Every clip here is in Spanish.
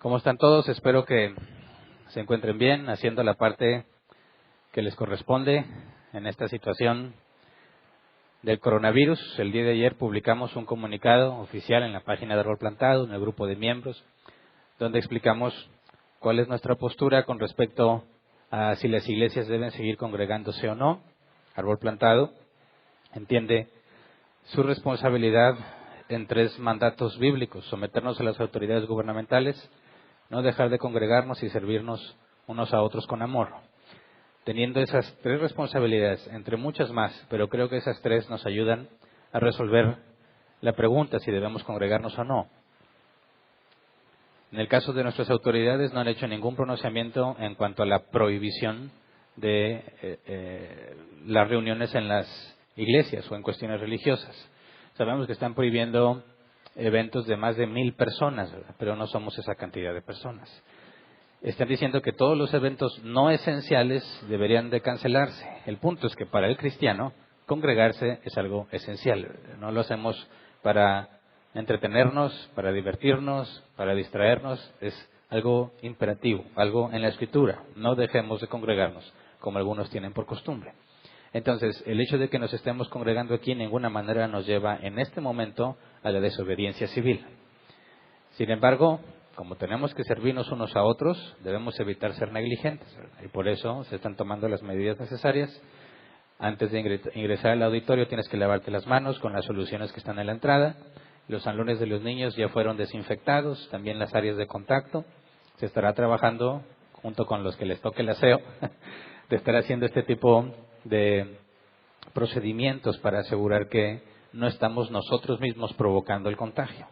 ¿Cómo están todos? Espero que se encuentren bien, haciendo la parte que les corresponde en esta situación del coronavirus. El día de ayer publicamos un comunicado oficial en la página de Árbol Plantado, en el grupo de miembros, donde explicamos cuál es nuestra postura con respecto a si las iglesias deben seguir congregándose o no. Árbol Plantado entiende su responsabilidad en 3 mandatos bíblicos: someternos a las autoridades gubernamentales, no dejar de congregarnos y servirnos unos a otros con amor. Teniendo esas 3 responsabilidades, entre muchas más, pero creo que esas 3 nos ayudan a resolver la pregunta si debemos congregarnos o no. En el caso de nuestras autoridades, no han hecho ningún pronunciamiento en cuanto a la prohibición de las reuniones en las iglesias o en cuestiones religiosas. Sabemos que están prohibiendo eventos de más de 1,000 personas, ¿verdad? Pero no somos esa cantidad de personas. Están diciendo que todos los eventos no esenciales deberían de cancelarse. El punto es que para el cristiano congregarse es algo esencial. No lo hacemos para entretenernos, para divertirnos, para distraernos. Es algo imperativo, algo en la Escritura. No dejemos de congregarnos como algunos tienen por costumbre. Entonces, el hecho de que nos estemos congregando aquí en ninguna manera nos lleva en este momento a la desobediencia civil. Sin embargo, como tenemos que servirnos unos a otros, debemos evitar ser negligentes, ¿verdad? Y por eso se están tomando las medidas necesarias. Antes de ingresar al auditorio tienes que lavarte las manos con las soluciones que están en la entrada. Los salones de los niños ya fueron desinfectados, también las áreas de contacto. Se estará trabajando, junto con los que les toque el aseo, de estar haciendo este tipo de procedimientos para asegurar que no estamos nosotros mismos provocando el contagio.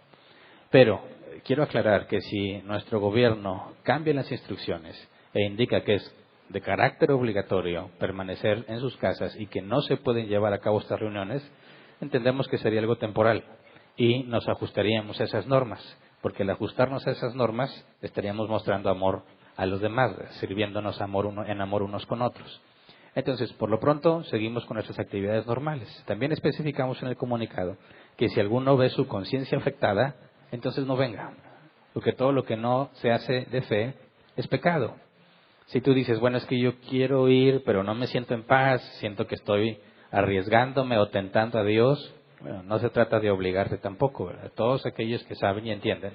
Pero quiero aclarar que si nuestro gobierno cambia las instrucciones e indica que es de carácter obligatorio permanecer en sus casas y que no se pueden llevar a cabo estas reuniones, entendemos que sería algo temporal y nos ajustaríamos a esas normas, porque al ajustarnos a esas normas estaríamos mostrando amor a los demás, sirviéndonos en amor unos con otros. Entonces, por lo pronto, seguimos con nuestras actividades normales. También especificamos en el comunicado que si alguno ve su conciencia afectada, entonces no venga, porque todo lo que no se hace de fe es pecado. Si tú dices, bueno, es que yo quiero ir, pero no me siento en paz, siento que estoy arriesgándome o tentando a Dios, bueno, no se trata de obligarte tampoco, ¿verdad? Todos aquellos que saben y entienden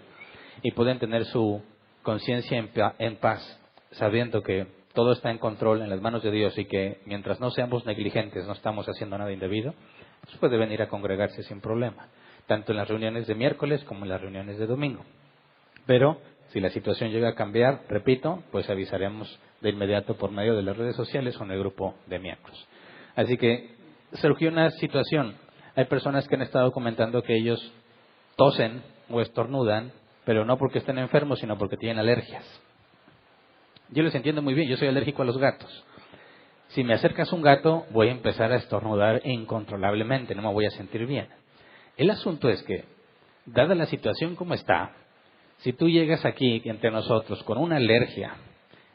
y pueden tener su conciencia en paz, sabiendo que todo está en control, en las manos de Dios, y que mientras no seamos negligentes, no estamos haciendo nada indebido, pues puede venir a congregarse sin problema, tanto en las reuniones de miércoles como en las reuniones de domingo. Pero si la situación llega a cambiar, repito, pues avisaremos de inmediato por medio de las redes sociales o en el grupo de miembros. Así que surgió una situación. Hay personas que han estado comentando que ellos tosen o estornudan, pero no porque estén enfermos, sino porque tienen alergias. Yo les entiendo muy bien, yo soy alérgico a los gatos. Si me acercas un gato, voy a empezar a estornudar incontrolablemente, no me voy a sentir bien. El asunto es que, dada la situación como está, si tú llegas aquí entre nosotros con una alergia,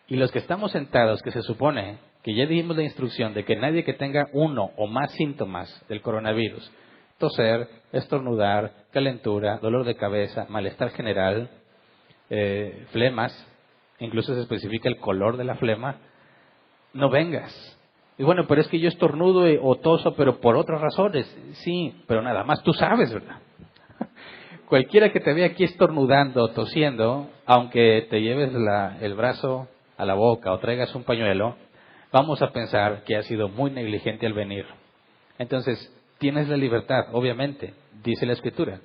y los que estamos sentados, que se supone que ya dimos la instrucción de que nadie que tenga uno o más síntomas del coronavirus, toser, estornudar, calentura, dolor de cabeza, malestar general, flemas, incluso se especifica el color de la flema, no vengas. Y bueno, pero es que yo estornudo o toso, pero por otras razones. Sí, pero nada más tú sabes, ¿verdad? Cualquiera que te vea aquí estornudando o tosiendo, aunque te lleves el brazo a la boca o traigas un pañuelo, vamos a pensar que has sido muy negligente al venir. Entonces, tienes la libertad, obviamente, dice la Escritura.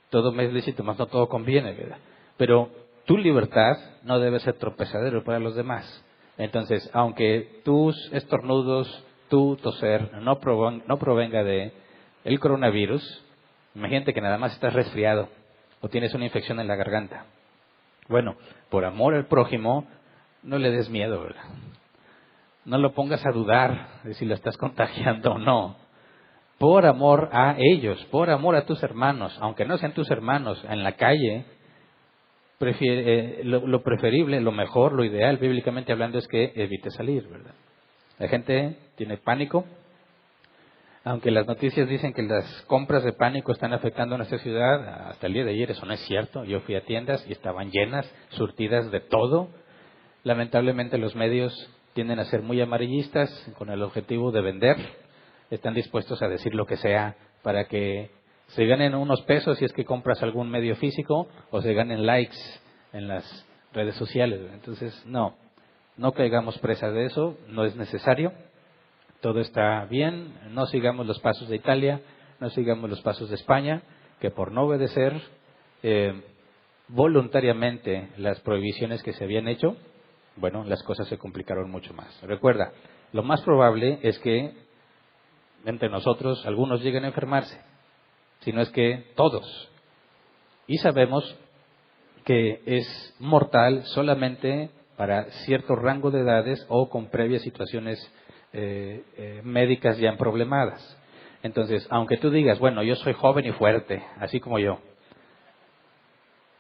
Todo me es lícito, más no todo conviene, ¿verdad? Pero tu libertad no debe ser tropezadero para los demás. Entonces, aunque tus estornudos, tu toser no provenga de el coronavirus, imagínate que nada más estás resfriado o tienes una infección en la garganta. Bueno, por amor al prójimo, no le des miedo, ¿verdad? No lo pongas a dudar de si lo estás contagiando o no. Por amor a ellos, por amor a tus hermanos, aunque no sean tus hermanos, en la calle, lo preferible, lo mejor, lo ideal, bíblicamente hablando, es que evites salir, ¿verdad? La gente tiene pánico, Aunque las noticias dicen que las compras de pánico están afectando a nuestra ciudad, hasta el día de ayer eso no es cierto. Yo fui a tiendas y estaban llenas, surtidas de todo. Lamentablemente los medios tienden a ser muy amarillistas con el objetivo de vender. Están dispuestos a decir lo que sea para que se ganen unos pesos si es que compras algún medio físico o se ganen likes en las redes sociales. Entonces, no caigamos presa de eso, no es necesario. Todo está bien, no sigamos los pasos de Italia, no sigamos los pasos de España, que por no obedecer voluntariamente las prohibiciones que se habían hecho, bueno, las cosas se complicaron mucho más. Recuerda, lo más probable es que entre nosotros algunos lleguen a enfermarse, si no es que todos. Y sabemos que es mortal solamente para cierto rango de edades o con previas situaciones médicas ya problemadas. Entonces, aunque tú digas, bueno, yo soy joven y fuerte, así como yo,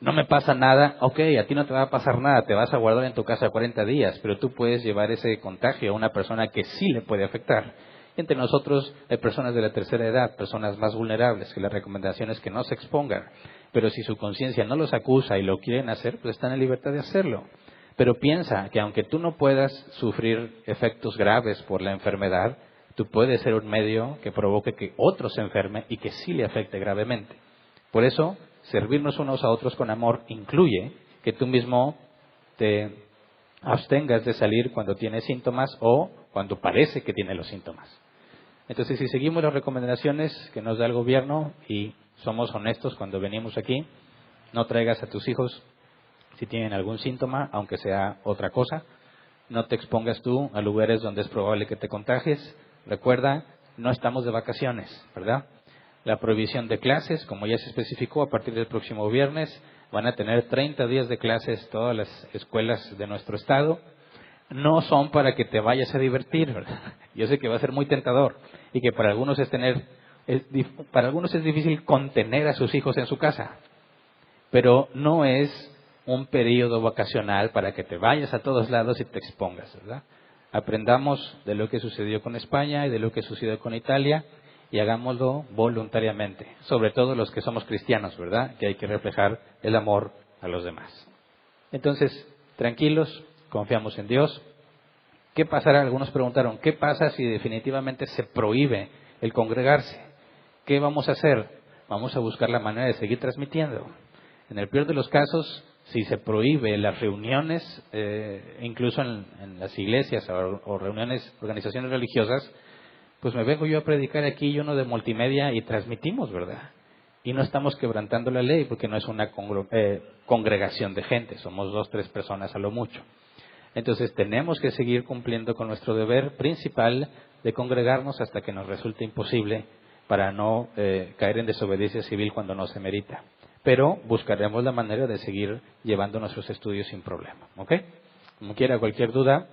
no me pasa nada, ok, a ti no te va a pasar nada, te vas a guardar en tu casa 40 días, pero tú puedes llevar ese contagio a una persona que sí le puede afectar. Entre nosotros hay personas de la tercera edad, personas más vulnerables, que la recomendación es que no se expongan, pero si su conciencia no los acusa y lo quieren hacer, pues están en libertad de hacerlo. Pero piensa que aunque tú no puedas sufrir efectos graves por la enfermedad, tú puedes ser un medio que provoque que otro se enferme y que sí le afecte gravemente. Por eso, servirnos unos a otros con amor incluye que tú mismo te abstengas de salir cuando tienes síntomas o cuando parece que tiene los síntomas. Entonces, si seguimos las recomendaciones que nos da el gobierno y somos honestos cuando venimos aquí, no traigas a tus hijos si tienen algún síntoma, aunque sea otra cosa. No te expongas tú a lugares donde es probable que te contagies. Recuerda, no estamos de vacaciones, ¿verdad? La prohibición de clases, como ya se especificó, a partir del próximo viernes van a tener 30 días de clases todas las escuelas de nuestro estado. No son para que te vayas a divertir, ¿verdad? Yo sé que va a ser muy tentador y que para algunos para algunos es difícil contener a sus hijos en su casa, pero no es un periodo vacacional para que te vayas a todos lados y te expongas, ¿verdad? Aprendamos de lo que sucedió con España y de lo que sucedió con Italia y hagámoslo voluntariamente, sobre todo los que somos cristianos, ¿verdad? Que hay que reflejar el amor a los demás. Entonces, tranquilos, confiamos en Dios. ¿Qué pasará? Algunos preguntaron, ¿qué pasa si definitivamente se prohíbe el congregarse? ¿Qué vamos a hacer? Vamos a buscar la manera de seguir transmitiendo. En el peor de los casos, si se prohíbe las reuniones, incluso en las iglesias o reuniones, organizaciones religiosas, pues me vengo yo a predicar aquí y uno de multimedia y transmitimos, ¿verdad? Y no estamos quebrantando la ley porque no es una congregación de gente, somos 2, 3 personas a lo mucho. Entonces tenemos que seguir cumpliendo con nuestro deber principal de congregarnos hasta que nos resulte imposible para no caer en desobediencia civil cuando no se merita. Pero buscaremos la manera de seguir llevando nuestros estudios sin problema, ¿ok? Como quiera, cualquier duda,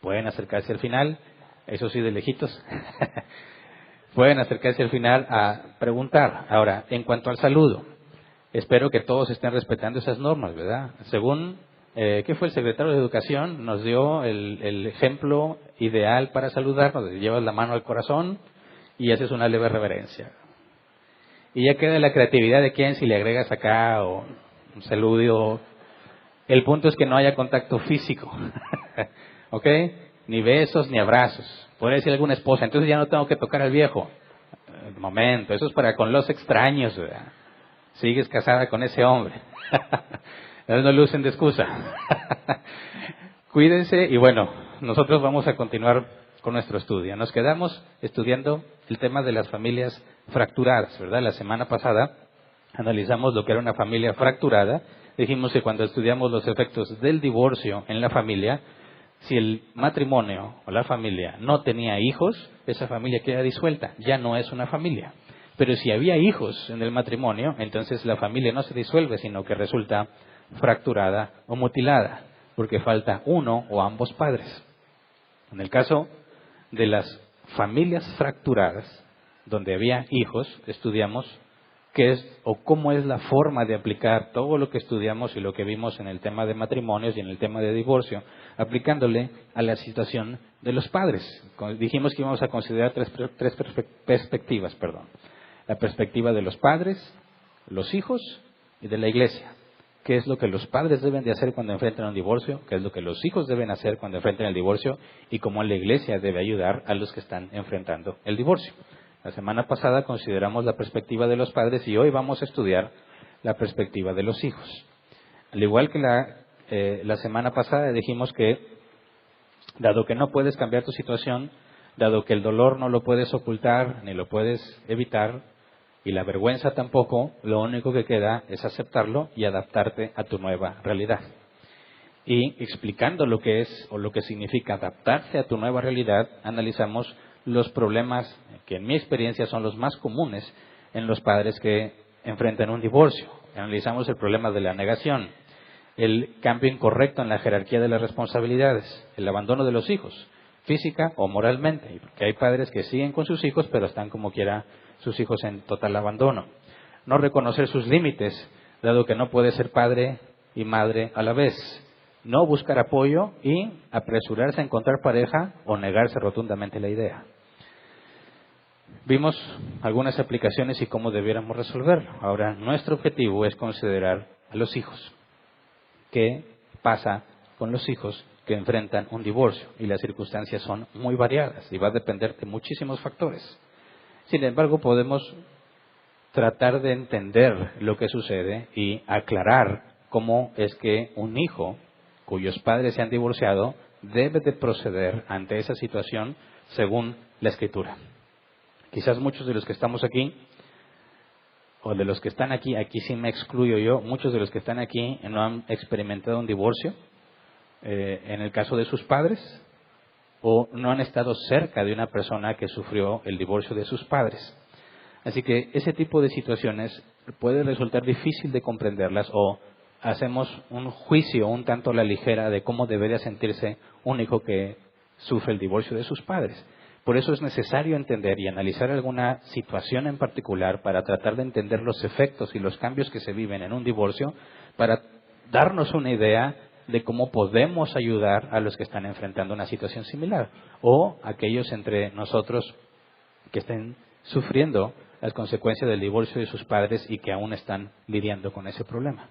pueden acercarse al final, eso sí de lejitos, pueden acercarse al final a preguntar. Ahora, en cuanto al saludo, espero que todos estén respetando esas normas, ¿verdad? Según, ¿qué fue el secretario de Educación? Nos dio el ejemplo ideal para saludarnos, llevas la mano al corazón y haces una leve reverencia. Y ya queda la creatividad de quién, si le agregas acá o un saludo. El punto es que no haya contacto físico, ¿ok? Ni besos ni abrazos. Podría decir alguna esposa, entonces ya no tengo que tocar al viejo. Momento, eso es para con los extraños, ¿verdad? Sigues casada con ese hombre. No lo usen de excusa. Cuídense y bueno, nosotros vamos a continuar con nuestro estudio. Nos quedamos estudiando el tema de las familias fracturadas, ¿verdad? La semana pasada analizamos lo que era una familia fracturada. Dijimos que cuando estudiamos los efectos del divorcio en la familia, si el matrimonio o la familia no tenía hijos, esa familia queda disuelta, ya no es una familia. Pero si había hijos en el matrimonio, entonces la familia no se disuelve, sino que resulta fracturada o mutilada, porque falta uno o ambos padres. En el caso de las familias fracturadas, donde había hijos, estudiamos qué es o cómo es la forma de aplicar todo lo que estudiamos y lo que vimos en el tema de matrimonios y en el tema de divorcio, aplicándole a la situación de los padres. Dijimos que íbamos a considerar tres perspectivas. La perspectiva de los padres, los hijos y de la iglesia. ¿Qué es lo que los padres deben de hacer cuando enfrentan un divorcio? ¿Qué es lo que los hijos deben hacer cuando enfrentan el divorcio? Y cómo la iglesia debe ayudar a los que están enfrentando el divorcio. La semana pasada consideramos la perspectiva de los padres y hoy vamos a estudiar la perspectiva de los hijos. Al igual que la semana pasada dijimos que, dado que no puedes cambiar tu situación, dado que el dolor no lo puedes ocultar ni lo puedes evitar, y la vergüenza tampoco, lo único que queda es aceptarlo y adaptarte a tu nueva realidad. Y explicando lo que es o lo que significa adaptarse a tu nueva realidad, analizamos los problemas que en mi experiencia son los más comunes en los padres que enfrentan un divorcio. Analizamos el problema de la negación, el cambio incorrecto en la jerarquía de las responsabilidades, el abandono de los hijos, física o moralmente, porque hay padres que siguen con sus hijos pero están como quiera sus hijos en total abandono. No reconocer sus límites, dado que no puede ser padre y madre a la vez. No buscar apoyo y apresurarse a encontrar pareja o negarse rotundamente la idea. Vimos algunas aplicaciones y cómo debiéramos resolverlo. Ahora, nuestro objetivo es considerar a los hijos. ¿Qué pasa con los hijos que enfrentan un divorcio? Y las circunstancias son muy variadas y va a depender de muchísimos factores. Sin embargo, podemos tratar de entender lo que sucede y aclarar cómo es que un hijo cuyos padres se han divorciado debe de proceder ante esa situación según la Escritura. Quizás muchos de los que estamos aquí, o de los que están aquí sí me excluyo yo, muchos de los que están aquí no han experimentado un divorcio en el caso de sus padres, o no han estado cerca de una persona que sufrió el divorcio de sus padres. Así que ese tipo de situaciones puede resultar difícil de comprenderlas o hacemos un juicio un tanto a la ligera de cómo debería sentirse un hijo que sufre el divorcio de sus padres. Por eso es necesario entender y analizar alguna situación en particular para tratar de entender los efectos y los cambios que se viven en un divorcio, para darnos una idea de cómo podemos ayudar a los que están enfrentando una situación similar o aquellos entre nosotros que estén sufriendo las consecuencias del divorcio de sus padres y que aún están lidiando con ese problema.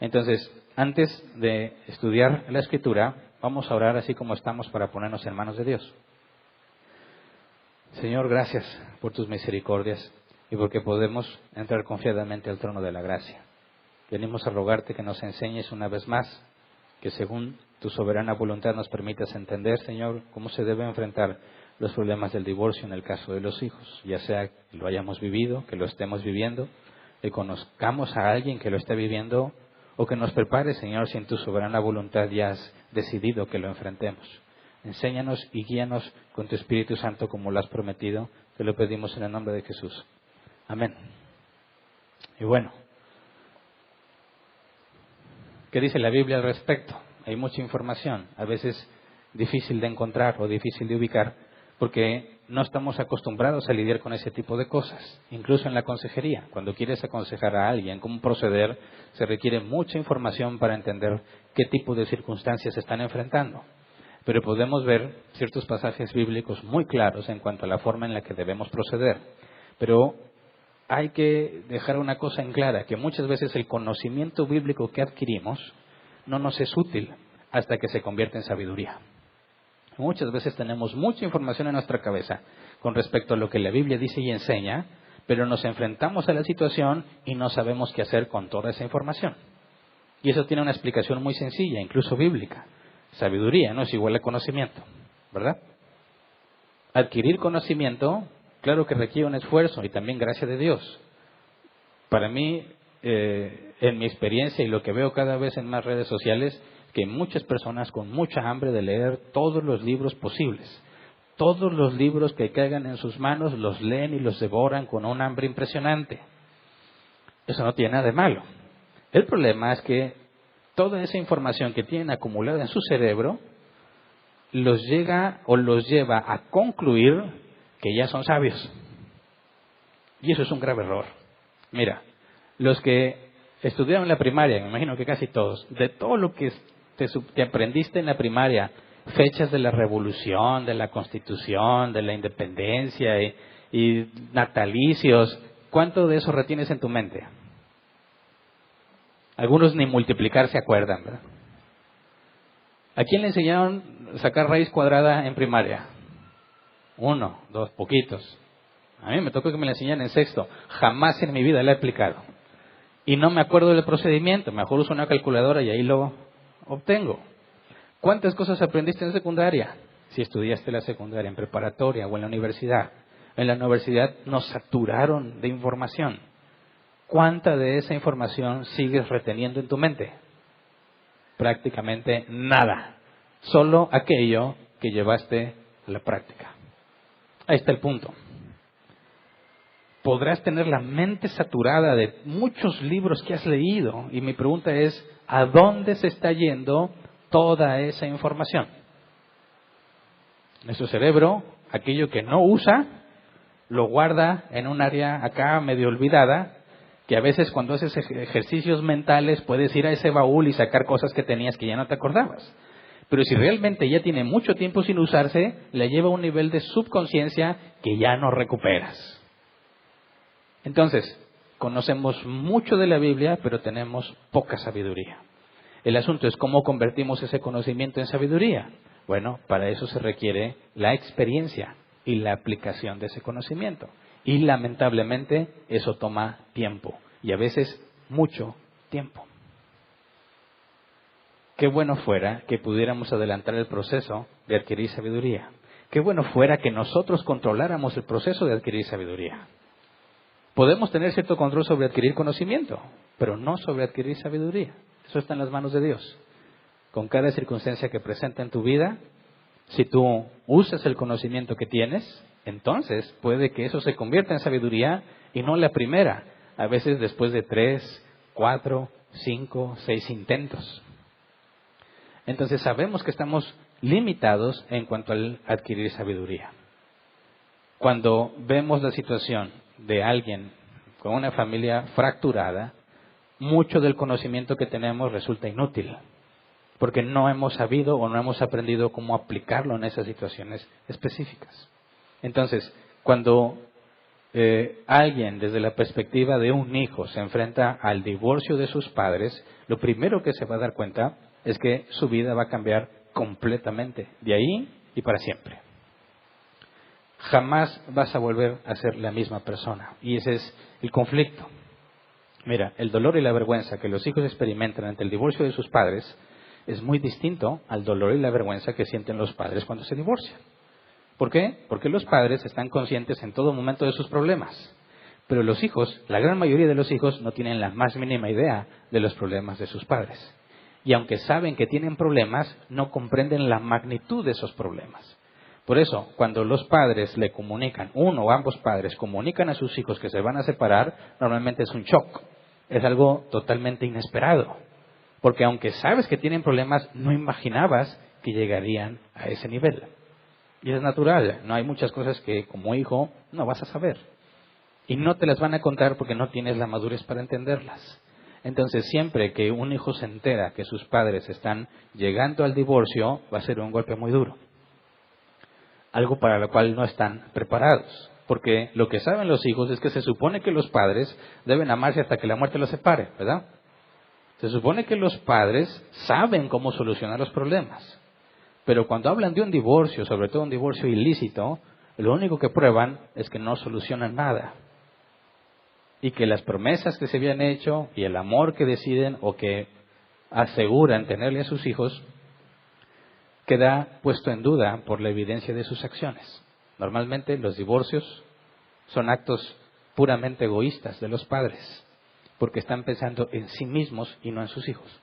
Entonces, antes de estudiar la Escritura, vamos a orar así como estamos para ponernos en manos de Dios. Señor, gracias por tus misericordias y porque podemos entrar confiadamente al trono de la gracia. Venimos a rogarte que nos enseñes una vez más, que según tu soberana voluntad nos permitas entender, Señor, cómo se debe enfrentar los problemas del divorcio en el caso de los hijos, ya sea que lo hayamos vivido, que lo estemos viviendo, que conozcamos a alguien que lo esté viviendo, o que nos prepare, Señor, si en tu soberana voluntad ya has decidido que lo enfrentemos. Enséñanos y guíanos con tu Espíritu Santo como lo has prometido. Te lo pedimos en el nombre de Jesús. Amén. Y bueno, ¿qué dice la Biblia al respecto? Hay mucha información, a veces difícil de encontrar o difícil de ubicar, porque no estamos acostumbrados a lidiar con ese tipo de cosas. Incluso en la consejería, cuando quieres aconsejar a alguien cómo proceder, se requiere mucha información para entender qué tipo de circunstancias se están enfrentando. Pero podemos ver ciertos pasajes bíblicos muy claros en cuanto a la forma en la que debemos proceder. Pero hay que dejar una cosa en clara, que muchas veces el conocimiento bíblico que adquirimos no nos es útil hasta que se convierte en sabiduría. Muchas veces tenemos mucha información en nuestra cabeza con respecto a lo que la Biblia dice y enseña, pero nos enfrentamos a la situación y no sabemos qué hacer con toda esa información. Y eso tiene una explicación muy sencilla, incluso bíblica. Sabiduría no es igual a conocimiento, ¿verdad? Adquirir conocimiento, claro que requiere un esfuerzo y también gracia de Dios. Para mí, en mi experiencia y lo que veo cada vez en más redes sociales, que muchas personas con mucha hambre de leer todos los libros posibles, todos los libros que caigan en sus manos los leen y los devoran con un hambre impresionante. Eso no tiene nada de malo. El problema es que toda esa información que tienen acumulada en su cerebro los lleva a concluir que ya son sabios. Y eso es un grave error. Mira, los que estudiaron en la primaria, me imagino que casi todos, de todo lo que te aprendiste en la primaria, fechas de la Revolución, de la Constitución, de la Independencia y natalicios, ¿cuánto de eso retienes en tu mente? Algunos ni multiplicar se acuerdan, ¿verdad? ¿A quién le enseñaron a sacar raíz cuadrada en primaria? 1, 2, poquitos. A mí me tocó que me la enseñaran en sexto. Jamás en mi vida la he aplicado. Y no me acuerdo del procedimiento. Mejor uso una calculadora y ahí lo obtengo. ¿Cuántas cosas aprendiste en secundaria? Si estudiaste la secundaria, en preparatoria o en la universidad. En la universidad nos saturaron de información. ¿Cuánta de esa información sigues reteniendo en tu mente? Prácticamente nada. Solo aquello que llevaste a la práctica. Ahí está el punto. Podrás tener la mente saturada de muchos libros que has leído. Y mi pregunta es, ¿a dónde se está yendo toda esa información? Nuestro cerebro, aquello que no usa, lo guarda en un área acá medio olvidada, que a veces cuando haces ejercicios mentales puedes ir a ese baúl y sacar cosas que tenías que ya no te acordabas. Pero si realmente ya tiene mucho tiempo sin usarse, le lleva a un nivel de subconsciencia que ya no recuperas. Entonces, conocemos mucho de la Biblia, pero tenemos poca sabiduría. El asunto es cómo convertimos ese conocimiento en sabiduría. Bueno, para eso se requiere la experiencia y la aplicación de ese conocimiento. Y lamentablemente eso toma tiempo, y a veces mucho tiempo. Qué bueno fuera que pudiéramos adelantar el proceso de adquirir sabiduría. Qué bueno fuera que nosotros controláramos el proceso de adquirir sabiduría. Podemos tener cierto control sobre adquirir conocimiento, pero no sobre adquirir sabiduría. Eso está en las manos de Dios. Con cada circunstancia que presenta en tu vida, si tú usas el conocimiento que tienes, entonces puede que eso se convierta en sabiduría y no la primera, a veces después de 3, 4, 5, 6 intentos. Entonces sabemos que estamos limitados en cuanto al adquirir sabiduría. Cuando vemos la situación de alguien con una familia fracturada, mucho del conocimiento que tenemos resulta inútil, porque no hemos sabido o no hemos aprendido cómo aplicarlo en esas situaciones específicas. Entonces, cuando alguien desde la perspectiva de un hijo se enfrenta al divorcio de sus padres, lo primero que se va a dar cuenta es que su vida va a cambiar completamente, de ahí y para siempre. Jamás vas a volver a ser la misma persona. Y ese es el conflicto. Mira, el dolor y la vergüenza que los hijos experimentan ante el divorcio de sus padres es muy distinto al dolor y la vergüenza que sienten los padres cuando se divorcian. ¿Por qué? Porque los padres están conscientes en todo momento de sus problemas. Pero los hijos, la gran mayoría de los hijos, no tienen la más mínima idea de los problemas de sus padres. Y aunque saben que tienen problemas, no comprenden la magnitud de esos problemas. Por eso, cuando los padres le comunican, uno o ambos padres comunican a sus hijos que se van a separar, normalmente es un shock. Es algo totalmente inesperado. Porque aunque sabes que tienen problemas, no imaginabas que llegarían a ese nivel. Y es natural, no hay muchas cosas que como hijo no vas a saber. Y no te las van a contar porque no tienes la madurez para entenderlas. Entonces, siempre que un hijo se entera que sus padres están llegando al divorcio, va a ser un golpe muy duro. Algo para lo cual no están preparados. Porque lo que saben los hijos es que se supone que los padres deben amarse hasta que la muerte los separe, ¿verdad? Se supone que los padres saben cómo solucionar los problemas. Pero cuando hablan de un divorcio, sobre todo un divorcio ilícito, lo único que prueban es que no solucionan nada. Y que las promesas que se habían hecho y el amor que deciden o que aseguran tenerle a sus hijos queda puesto en duda por la evidencia de sus acciones. Normalmente los divorcios son actos puramente egoístas de los padres, porque están pensando en sí mismos y no en sus hijos.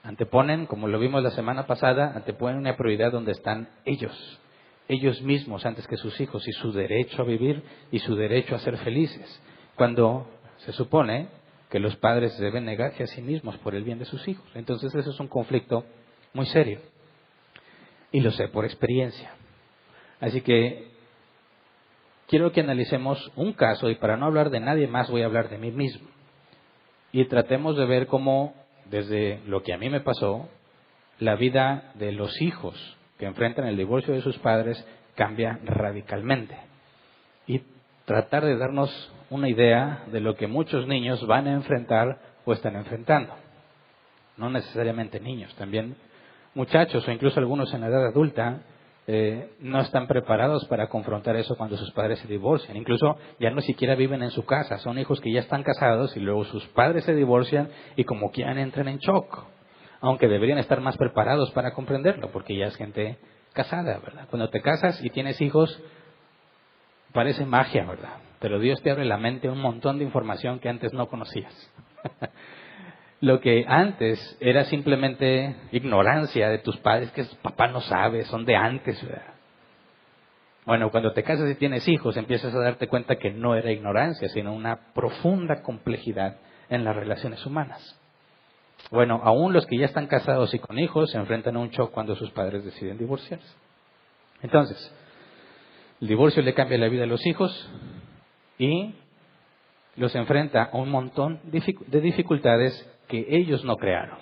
Anteponen, como lo vimos la semana pasada, anteponen una prioridad donde están ellos mismos antes que sus hijos y su derecho a vivir y su derecho a ser felices, cuando se supone que los padres deben negarse a sí mismos por el bien de sus hijos. Entonces eso es un conflicto muy serio. Y lo sé por experiencia. Así que quiero que analicemos un caso, y para no hablar de nadie más voy a hablar de mí mismo. Y tratemos de ver cómo, desde lo que a mí me pasó, la vida de los hijos que enfrentan el divorcio de sus padres cambia radicalmente. Y tratar de darnos una idea de lo que muchos niños van a enfrentar o están enfrentando. No necesariamente niños, también muchachos o incluso algunos en la edad adulta no están preparados para confrontar eso cuando sus padres se divorcian. Incluso ya no siquiera viven en su casa, son hijos que ya están casados y luego sus padres se divorcian y como quieran entran en shock. Aunque deberían estar más preparados para comprenderlo, porque ya es gente casada, ¿verdad? Cuando te casas y tienes hijos, parece magia, ¿verdad? Pero Dios te abre la mente a un montón de información que antes no conocías. Lo que antes era simplemente ignorancia de tus padres, que papá no sabe, son de antes, ¿verdad? Bueno, cuando te casas y tienes hijos, empiezas a darte cuenta que no era ignorancia, sino una profunda complejidad en las relaciones humanas. Bueno, aún los que ya están casados y con hijos se enfrentan a un shock cuando sus padres deciden divorciarse. Entonces, el divorcio le cambia la vida a los hijos y los enfrenta a un montón de dificultades que ellos no crearon.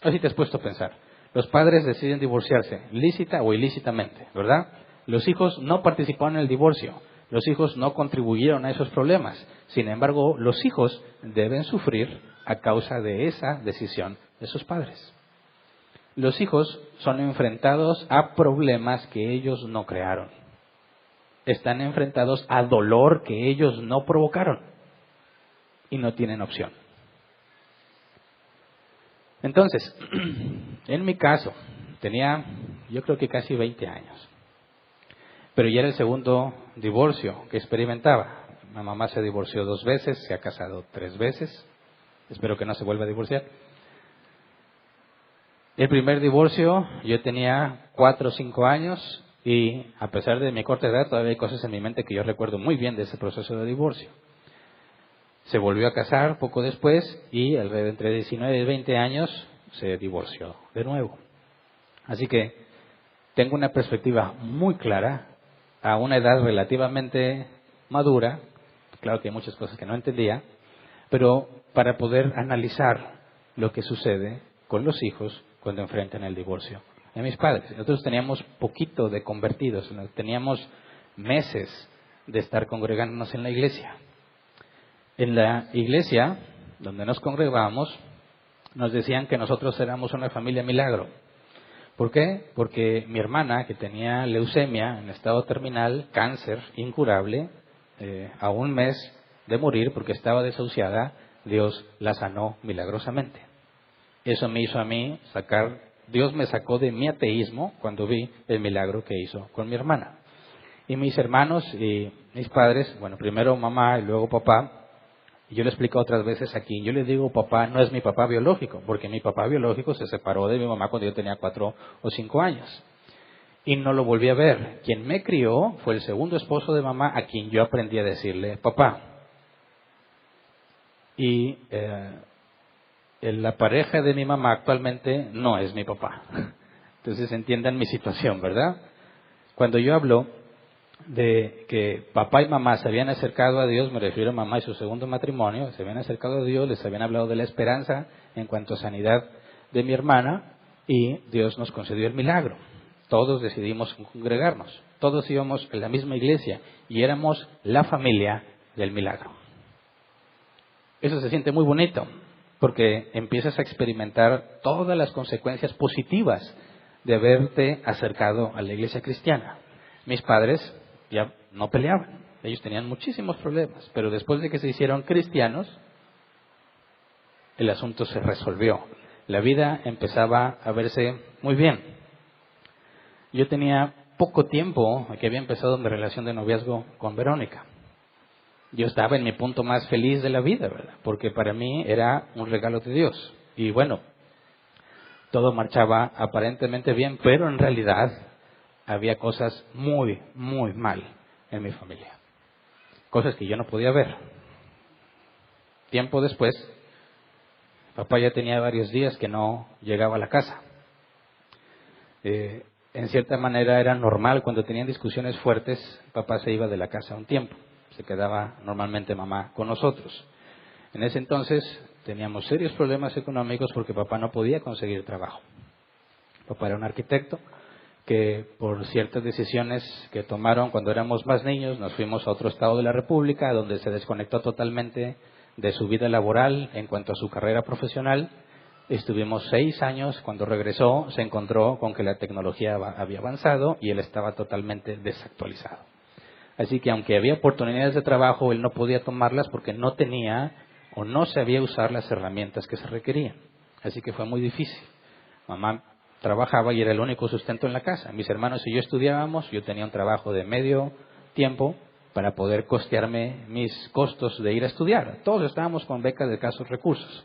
Así te has puesto a pensar. Los padres deciden divorciarse, lícita o ilícitamente, ¿verdad? Los hijos no participaron en el divorcio. Los hijos no contribuyeron a esos problemas. Sin embargo, los hijos deben sufrir a causa de esa decisión de sus padres. Los hijos son enfrentados a problemas que ellos no crearon. Están enfrentados a dolor que ellos no provocaron y no tienen opción. Entonces, en mi caso, tenía yo creo que casi 20 años, pero ya era el segundo divorcio que experimentaba. Mi mamá se divorció 2 veces, se ha casado 3 veces, espero que no se vuelva a divorciar. El primer divorcio yo tenía 4 o 5 años y a pesar de mi corta edad todavía hay cosas en mi mente que yo recuerdo muy bien de ese proceso de divorcio. Se volvió a casar poco después y entre 19 y 20 años se divorció de nuevo. Así que tengo una perspectiva muy clara a una edad relativamente madura. Claro que hay muchas cosas que no entendía, pero para poder analizar lo que sucede con los hijos cuando enfrentan el divorcio de mis padres. Nosotros teníamos poquito de convertidos, teníamos meses de estar congregándonos en la iglesia. En la iglesia donde nos congregábamos, nos decían que nosotros éramos una familia milagro. ¿Por qué? Porque mi hermana, que tenía leucemia en estado terminal, cáncer incurable, a un mes de morir porque estaba desahuciada, Dios la sanó milagrosamente. Eso me hizo a mí Dios me sacó de mi ateísmo cuando vi el milagro que hizo con mi hermana. Y mis hermanos y mis padres, bueno, primero mamá y luego papá, y yo le explico otras veces aquí, yo le digo papá no es mi papá biológico, porque mi papá biológico se separó de mi mamá cuando yo tenía 4 o 5 años. Y no lo volví a ver. Quien me crió fue el segundo esposo de mamá, a quien yo aprendí a decirle papá. Y la pareja de mi mamá actualmente no es mi papá. Entonces entiendan mi situación, ¿verdad? Cuando yo hablo de que papá y mamá se habían acercado a Dios, me refiero a mamá y su segundo matrimonio, se habían acercado a Dios, les habían hablado de la esperanza en cuanto a sanidad de mi hermana y Dios nos concedió el milagro. Todos decidimos congregarnos, todos íbamos en la misma iglesia y éramos la familia del milagro. Eso se siente muy bonito porque empiezas a experimentar todas las consecuencias positivas de haberte acercado a la iglesia cristiana. Mis padres ya no peleaban, ellos tenían muchísimos problemas, pero después de que se hicieron cristianos, el asunto se resolvió. La vida empezaba a verse muy bien. Yo tenía poco tiempo que había empezado mi relación de noviazgo con Verónica. Yo estaba en mi punto más feliz de la vida, ¿verdad? Porque para mí era un regalo de Dios. Y bueno, todo marchaba aparentemente bien, pero en realidad había cosas muy, muy mal en mi familia. Cosas que yo no podía ver. Tiempo después, papá ya tenía varios días que no llegaba a la casa. en cierta manera era normal cuando tenían discusiones fuertes, papá se iba de la casa un tiempo, se quedaba normalmente mamá con nosotros. En ese entonces teníamos serios problemas económicos porque papá no podía conseguir trabajo. Papá era un arquitecto que por ciertas decisiones que tomaron cuando éramos más niños, nos fuimos a otro estado de la República donde se desconectó totalmente de su vida laboral en cuanto a su carrera profesional. Estuvimos 6 años, cuando regresó se encontró con que la tecnología había avanzado y él estaba totalmente desactualizado. Así que aunque había oportunidades de trabajo, él no podía tomarlas porque no tenía o no sabía usar las herramientas que se requerían. Así que fue muy difícil. Mamá trabajaba y era el único sustento en la casa. Mis hermanos y yo estudiábamos, yo tenía un trabajo de medio tiempo para poder costearme mis costos de ir a estudiar. Todos estábamos con becas de escasos recursos.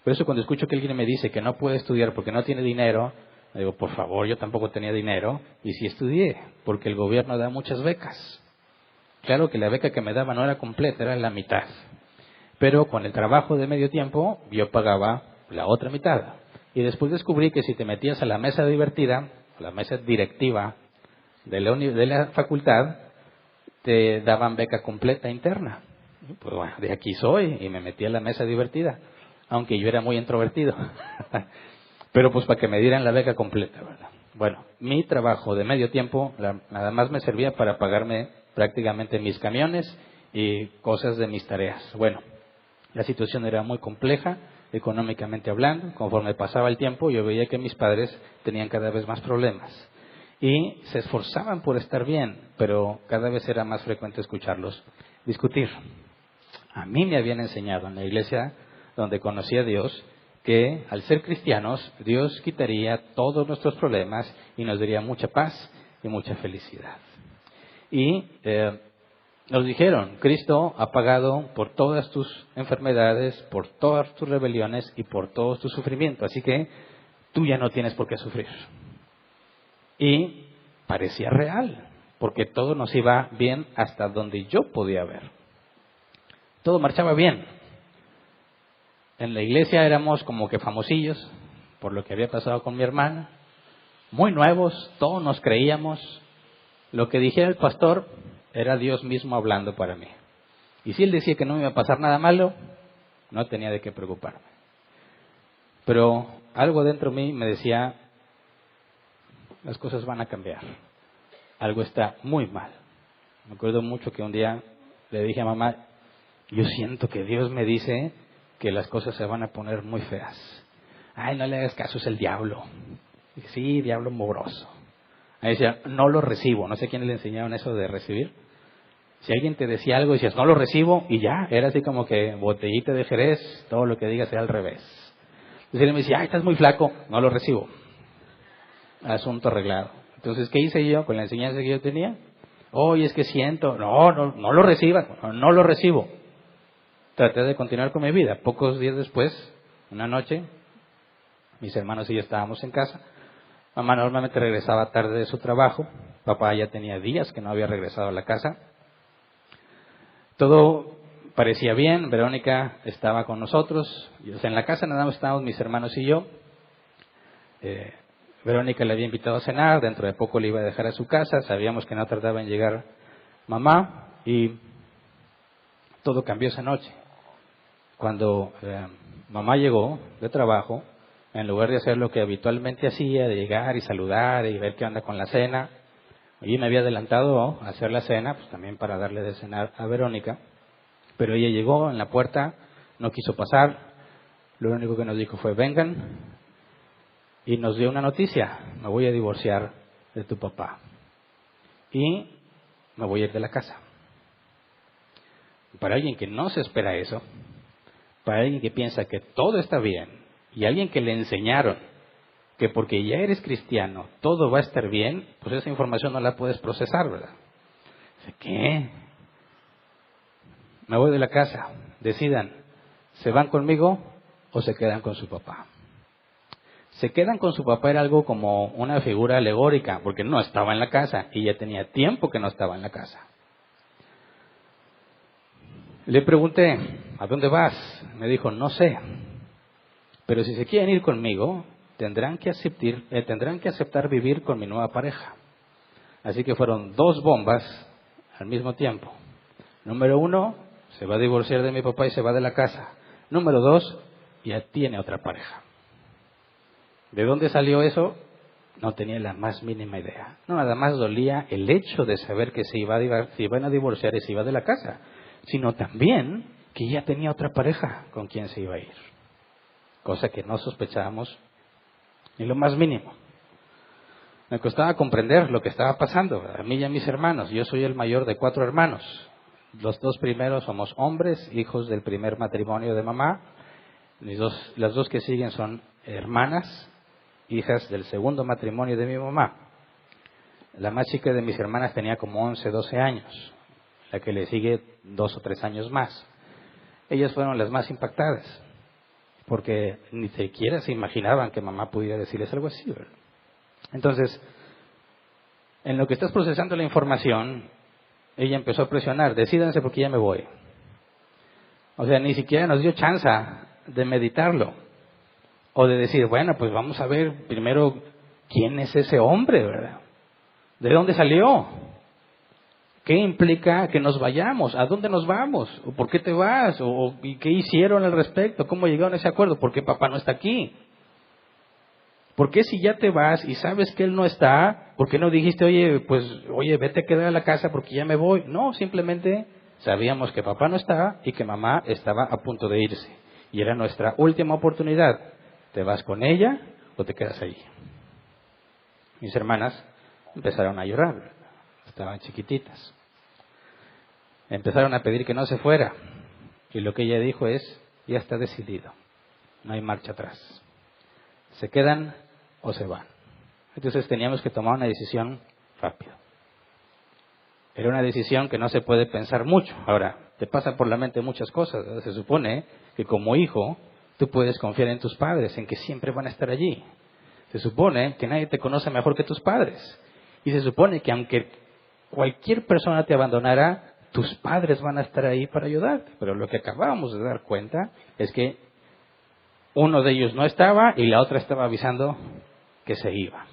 Por eso cuando escucho que alguien me dice que no puede estudiar porque no tiene dinero, le digo, por favor, yo tampoco tenía dinero y sí estudié, porque el gobierno da muchas becas. Claro que la beca que me daba no era completa, era la mitad. Pero con el trabajo de medio tiempo yo pagaba la otra mitad. Y después descubrí que si te metías a la mesa divertida, la mesa directiva de la facultad, te daban beca completa interna. Pues bueno, de aquí soy y me metí a la mesa divertida, aunque yo era muy introvertido. Pero pues para que me dieran la beca completa, ¿verdad? Bueno, mi trabajo de medio tiempo nada más me servía para pagarme prácticamente mis camiones y cosas de mis tareas. Bueno, la situación era muy compleja, económicamente hablando. Conforme pasaba el tiempo, yo veía que mis padres tenían cada vez más problemas. Y se esforzaban por estar bien, pero cada vez era más frecuente escucharlos discutir. A mí me habían enseñado en la iglesia donde conocí a Dios que al ser cristianos, Dios quitaría todos nuestros problemas y nos daría mucha paz y mucha felicidad. Y nos dijeron, Cristo ha pagado por todas tus enfermedades, por todas tus rebeliones y por todo tu sufrimiento, así que tú ya no tienes por qué sufrir. Y parecía real, porque todo nos iba bien hasta donde yo podía ver. Todo marchaba bien. En la iglesia éramos como que famosillos por lo que había pasado con mi hermana, muy nuevos, todos nos creíamos. Lo que dijera el pastor era Dios mismo hablando para mí. Y si él decía que no me iba a pasar nada malo, no tenía de qué preocuparme. Pero algo dentro de mí me decía, las cosas van a cambiar. Algo está muy mal. Me acuerdo mucho que un día le dije a mamá, yo siento que Dios me dice que las cosas se van a poner muy feas. Ay, no le hagas caso, es el diablo. Dije, sí, diablo mugroso. Ahí decía, no lo recibo. No sé quién le enseñaron eso de recibir. Si alguien te decía algo, decías, no lo recibo, y ya. Era así como que botellita de Jerez, todo lo que digas sea al revés. Entonces él me decía, ay, estás muy flaco, no lo recibo. Asunto arreglado. Entonces, ¿qué hice yo con la enseñanza que yo tenía? Oye, es que siento, no lo recibas, no lo recibo. Traté de continuar con mi vida. Pocos días después, una noche, mis hermanos y yo estábamos en casa. Mamá normalmente regresaba tarde de su trabajo. Papá ya tenía días que no había regresado a la casa. Todo parecía bien. Verónica estaba con nosotros. O sea, en la casa nada más estábamos mis hermanos y yo. Verónica le había invitado a cenar. Dentro de poco le iba a dejar a su casa. Sabíamos que no tardaba en llegar mamá. Y todo cambió esa noche. Cuando mamá llegó de trabajo, en lugar de hacer lo que habitualmente hacía, de llegar y saludar y ver qué onda con la cena, yo me había adelantado a hacer la cena, pues también para darle de cenar a Verónica, pero ella llegó en la puerta, no quiso pasar, lo único que nos dijo fue vengan, y nos dio una noticia, me voy a divorciar de tu papá y me voy a ir de la casa. Para alguien que no se espera eso, para alguien que piensa que todo está bien y alguien que le enseñaron que porque ya eres cristiano todo va a estar bien, pues esa información no la puedes procesar, ¿verdad? ¿Qué? Me voy de la casa, decidan, ¿se van conmigo o se quedan con su papá? Se quedan con su papá era algo como una figura alegórica, porque no estaba en la casa y ya tenía tiempo que no estaba en la casa. Le pregunté, ¿a dónde vas? Me dijo, no sé, pero si se quieren ir conmigo, tendrán que aceptar vivir con mi nueva pareja. Así que fueron 2 bombas al mismo tiempo. Número 1, se va a divorciar de mi papá y se va de la casa. Número 2, ya tiene otra pareja. ¿De dónde salió eso? No tenía la más mínima idea. No, nada más dolía el hecho de saber que se iban a divorciar y se iba de la casa, sino también que ya tenía otra pareja con quien se iba a ir. Cosa que no sospechábamos ni lo más mínimo. Me costaba comprender lo que estaba pasando, a mí y a mis hermanos. Yo soy el mayor de 4 hermanos. Los 2 primeros somos hombres, hijos del primer matrimonio de mamá. Las 2 que siguen son hermanas, hijas del segundo matrimonio de mi mamá. La más chica de mis hermanas tenía como 11, 12 años. La que le sigue 2 o 3 años más. Ellas fueron las más impactadas, porque ni siquiera se imaginaban que mamá pudiera decirles algo así, ¿verdad? Entonces, en lo que estás procesando la información, ella empezó a presionar: decídanse porque ya me voy. O sea, ni siquiera nos dio chance de meditarlo. O de decir, bueno, pues vamos a ver primero quién es ese hombre, ¿verdad? ¿De dónde salió? ¿Qué implica que nos vayamos? ¿A dónde nos vamos? ¿O por qué te vas? ¿Y qué hicieron al respecto? ¿Cómo llegaron a ese acuerdo? ¿Por qué papá no está aquí? ¿Por qué si ya te vas y sabes que él no está, por qué no dijiste, oye, vete a quedar a la casa porque ya me voy? No, simplemente sabíamos que papá no estaba y que mamá estaba a punto de irse. Y era nuestra última oportunidad. ¿Te vas con ella o te quedas ahí? Mis hermanas empezaron a llorar, estaban chiquititas. Empezaron a pedir que no se fuera. Y lo que ella dijo es, ya está decidido, no hay marcha atrás. ¿Se quedan o se van? Entonces teníamos que tomar una decisión rápido. Era una decisión que no se puede pensar mucho. Ahora, te pasan por la mente muchas cosas, ¿verdad? Se supone que como hijo tú puedes confiar en tus padres, en que siempre van a estar allí. Se supone que nadie te conoce mejor que tus padres. Y se supone que aunque cualquier persona te abandonara, tus padres van a estar ahí para ayudarte. Pero lo que acabamos de dar cuenta es que uno de ellos no estaba y la otra estaba avisando que se iba.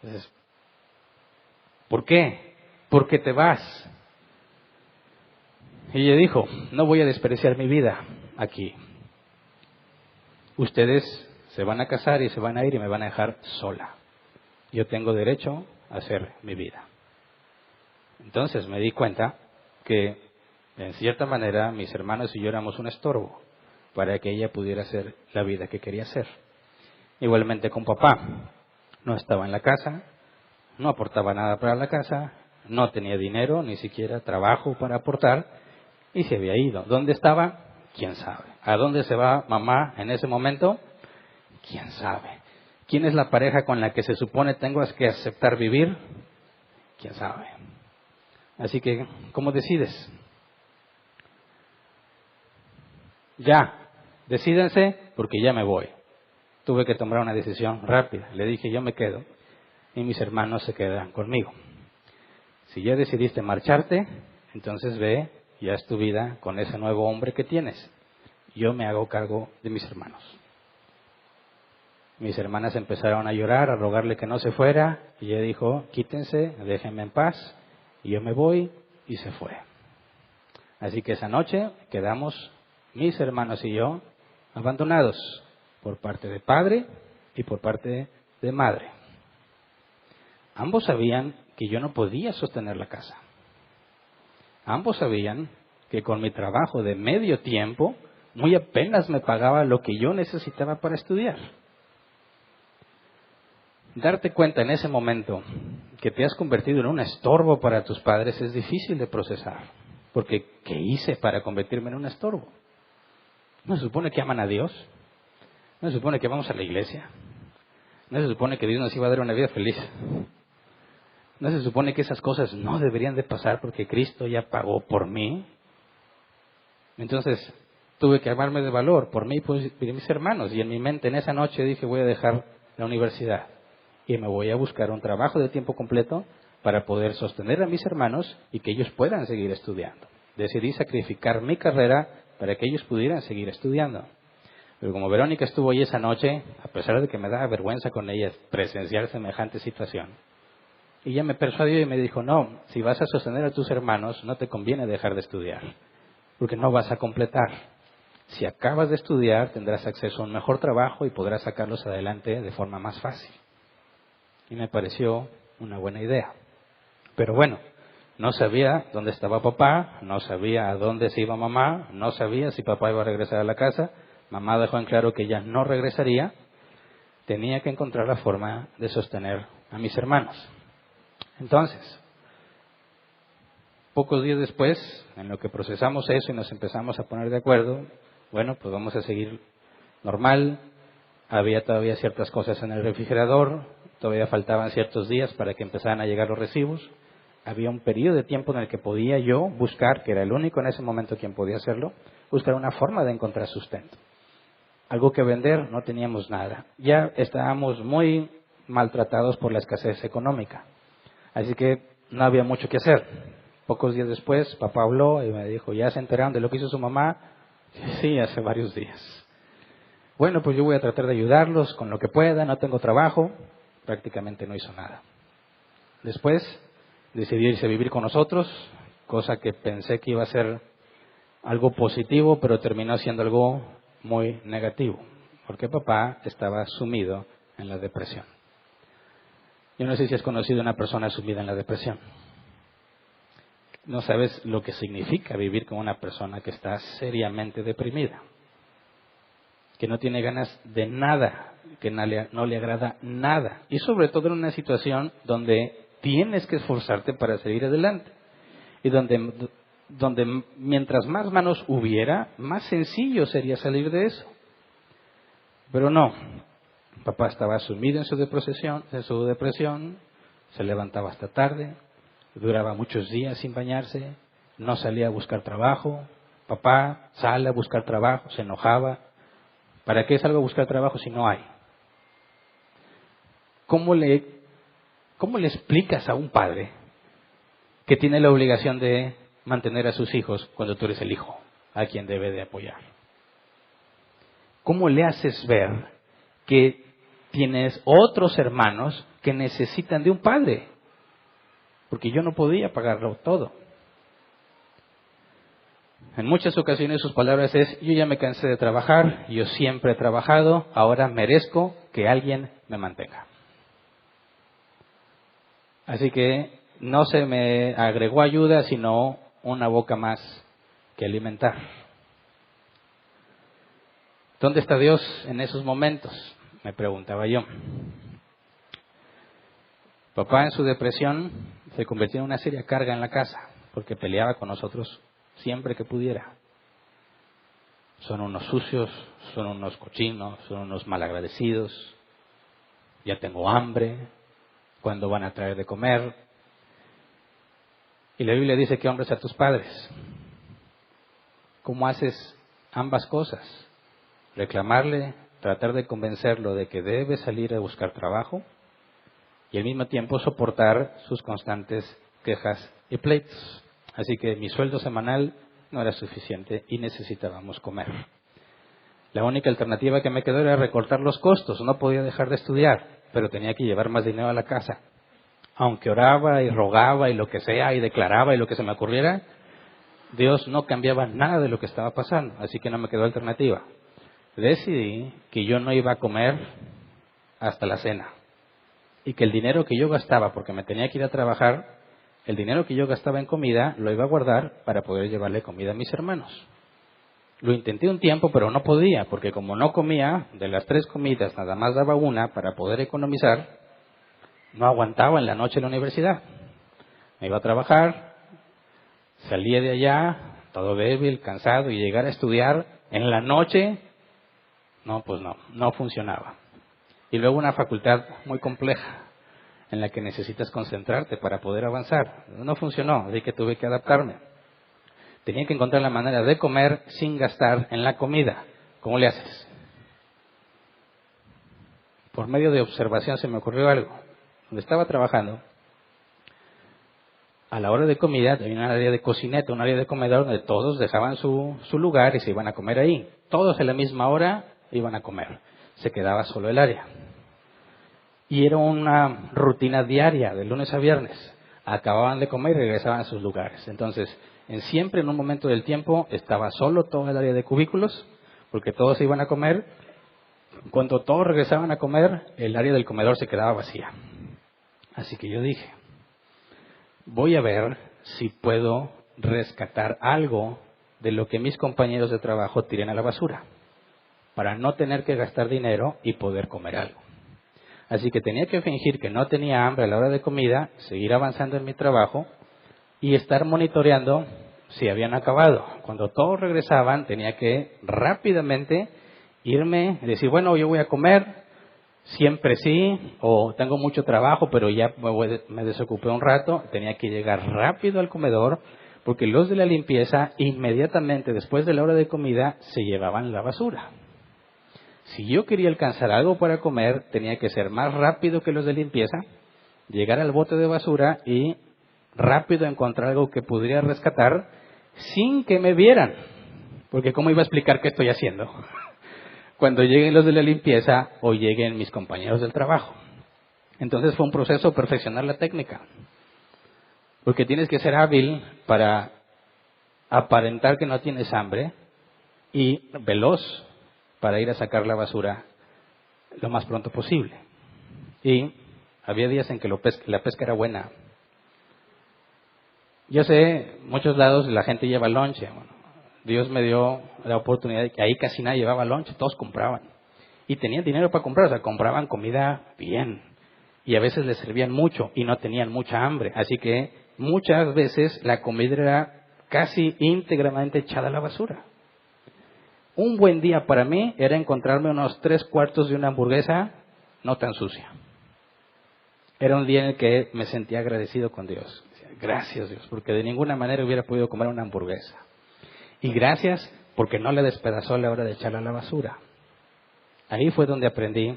Entonces, ¿por qué? ¿Por qué te vas? Y ella dijo, no voy a desperdiciar mi vida aquí. Ustedes se van a casar y se van a ir y me van a dejar sola. Yo tengo derecho a hacer mi vida. Entonces me di cuenta que, en cierta manera, mis hermanos y yo éramos un estorbo para que ella pudiera hacer la vida que quería hacer. Igualmente con papá. No estaba en la casa, no aportaba nada para la casa, no tenía dinero, ni siquiera trabajo para aportar, y se había ido. ¿Dónde estaba? ¿Quién sabe? ¿A dónde se va mamá en ese momento? ¿Quién sabe? ¿Quién es la pareja con la que se supone tengas que aceptar vivir? ¿Quién sabe? Así que, ¿cómo decides? Ya, decídense porque ya me voy. Tuve que tomar una decisión rápida. Le dije, yo me quedo y mis hermanos se quedan conmigo. Si ya decidiste marcharte, entonces ve, ya es tu vida con ese nuevo hombre que tienes. Yo me hago cargo de mis hermanos. Mis hermanas empezaron a llorar, a rogarle que no se fuera, y ella dijo, quítense, déjenme en paz, y yo me voy, y se fue. Así que esa noche quedamos, mis hermanos y yo, abandonados por parte de padre y por parte de madre. Ambos sabían que yo no podía sostener la casa. Ambos sabían que con mi trabajo de medio tiempo, muy apenas me pagaba lo que yo necesitaba para estudiar. Darte cuenta en ese momento que te has convertido en un estorbo para tus padres es difícil de procesar. Porque, ¿qué hice para convertirme en un estorbo? ¿No se supone que aman a Dios? ¿No se supone que vamos a la iglesia? ¿No se supone que Dios nos iba a dar una vida feliz? ¿No se supone que esas cosas no deberían de pasar porque Cristo ya pagó por mí? Entonces, tuve que armarme de valor por mí y por mis hermanos. Y en mi mente en esa noche dije, voy a dejar la universidad y me voy a buscar un trabajo de tiempo completo para poder sostener a mis hermanos y que ellos puedan seguir estudiando. Decidí sacrificar mi carrera para que ellos pudieran seguir estudiando. Pero como Verónica estuvo ahí esa noche, a pesar de que me daba vergüenza con ella presenciar semejante situación, ella me persuadió y me dijo, no, si vas a sostener a tus hermanos, no te conviene dejar de estudiar, porque no vas a completar. Si acabas de estudiar, tendrás acceso a un mejor trabajo y podrás sacarlos adelante de forma más fácil. Y me pareció una buena idea. Pero bueno, no sabía dónde estaba papá, no sabía a dónde se iba mamá, no sabía si papá iba a regresar a la casa. Mamá dejó en claro que ella no regresaría. Tenía que encontrar la forma de sostener a mis hermanos. Entonces, pocos días después, en lo que procesamos eso y nos empezamos a poner de acuerdo, bueno, pues vamos a seguir normal. Había todavía ciertas cosas en el refrigerador, todavía faltaban ciertos días para que empezaran a llegar los recibos. Había un periodo de tiempo en el que podía yo buscar, que era el único en ese momento quien podía hacerlo, buscar una forma de encontrar sustento. Algo que vender, no teníamos nada. Ya estábamos muy maltratados por la escasez económica. Así que no había mucho que hacer. Pocos días después, papá habló y me dijo, ¿ya se enteraron de lo que hizo su mamá? Sí, hace varios días. Bueno, pues yo voy a tratar de ayudarlos con lo que pueda, no tengo trabajo. Prácticamente no hizo nada. Después decidió irse a vivir con nosotros, cosa que pensé que iba a ser algo positivo, pero terminó siendo algo muy negativo, porque papá estaba sumido en la depresión. Yo no sé si has conocido a una persona sumida en la depresión. No sabes lo que significa vivir con una persona que está seriamente deprimida, que no tiene ganas de nada, que no le agrada nada, y sobre todo en una situación donde tienes que esforzarte para seguir adelante, y donde mientras más manos hubiera, más sencillo sería salir de eso. Pero no, papá estaba sumido en su depresión, se levantaba hasta tarde, duraba muchos días sin bañarse, no salía a buscar trabajo. Papá sale a buscar trabajo, se enojaba. ¿Para qué salgo a buscar trabajo si no hay? ¿Cómo le explicas a un padre que tiene la obligación de mantener a sus hijos cuando tú eres el hijo a quien debe de apoyar? ¿Cómo le haces ver que tienes otros hermanos que necesitan de un padre? Porque yo no podía pagarlo todo. En muchas ocasiones sus palabras es, yo ya me cansé de trabajar, yo siempre he trabajado, ahora merezco que alguien me mantenga. Así que no se me agregó ayuda, sino una boca más que alimentar. ¿Dónde está Dios en esos momentos? Me preguntaba yo. Papá en su depresión se convirtió en una seria carga en la casa, porque peleaba con nosotros siempre que pudiera. Son unos sucios, son unos cochinos, son unos malagradecidos. Ya tengo hambre, ¿cuándo van a traer de comer? Y la Biblia dice que honres a tus padres. ¿Cómo haces ambas cosas? Reclamarle, tratar de convencerlo de que debe salir a buscar trabajo y al mismo tiempo soportar sus constantes quejas y pleitos. Así que mi sueldo semanal no era suficiente y necesitábamos comer. La única alternativa que me quedó era recortar los costos. No podía dejar de estudiar, pero tenía que llevar más dinero a la casa. Aunque oraba y rogaba y lo que sea y declaraba y lo que se me ocurriera, Dios no cambiaba nada de lo que estaba pasando, así que no me quedó alternativa. Decidí que yo no iba a comer hasta la cena y que el dinero que yo gastaba, porque me tenía que ir a trabajar, el dinero que yo gastaba en comida lo iba a guardar para poder llevarle comida a mis hermanos. Lo intenté un tiempo, pero no podía, porque como no comía, de las 3 comidas nada más daba una para poder economizar, no aguantaba en la noche en la universidad. Me iba a trabajar, salía de allá, todo débil, cansado, y llegar a estudiar en la noche, no funcionaba. Y luego una facultad muy compleja, en la que necesitas concentrarte para poder avanzar. No funcionó, así que tuve que adaptarme. Tenía que encontrar la manera de comer sin gastar en la comida. ¿Cómo le haces? Por medio de observación se me ocurrió algo. Donde estaba trabajando, a la hora de comida, había un área de cocineta, un área de comedor donde todos dejaban su lugar y se iban a comer ahí. Todos a la misma hora iban a comer. Se quedaba solo el área. Y era una rutina diaria, de lunes a viernes. Acababan de comer y regresaban a sus lugares. Entonces, siempre en un momento del tiempo estaba solo todo el área de cubículos, porque todos iban a comer. Cuando todos regresaban a comer, el área del comedor se quedaba vacía. Así que yo dije, voy a ver si puedo rescatar algo de lo que mis compañeros de trabajo tiren a la basura, para no tener que gastar dinero y poder comer algo. Así que tenía que fingir que no tenía hambre a la hora de comida, seguir avanzando en mi trabajo y estar monitoreando si habían acabado. Cuando todos regresaban, tenía que rápidamente irme y decir, bueno, yo voy a comer, siempre sí, o tengo mucho trabajo, pero ya me desocupé un rato. Tenía que llegar rápido al comedor, porque los de la limpieza, inmediatamente después de la hora de comida, se llevaban la basura. Si yo quería alcanzar algo para comer, tenía que ser más rápido que los de limpieza, llegar al bote de basura y rápido encontrar algo que pudiera rescatar sin que me vieran. Porque ¿cómo iba a explicar qué estoy haciendo cuando lleguen los de la limpieza o lleguen mis compañeros del trabajo? Entonces fue un proceso perfeccionar la técnica. Porque tienes que ser hábil para aparentar que no tienes hambre y veloz para ir a sacar la basura lo más pronto posible. Y había días en que la pesca era buena. Yo sé, muchos lados la gente lleva lonche. Bueno, Dios me dio la oportunidad de que ahí casi nadie llevaba lonche, todos compraban. Y tenían dinero para comprar, o sea, compraban comida bien. Y a veces les servían mucho y no tenían mucha hambre. Así que muchas veces la comida era casi íntegramente echada a la basura. Un buen día para mí era encontrarme unos 3/4 de una hamburguesa no tan sucia. Era un día en el que me sentía agradecido con Dios. Gracias, Dios, porque de ninguna manera hubiera podido comer una hamburguesa. Y gracias porque no le despedazó a la hora de echarla a la basura. Ahí fue donde aprendí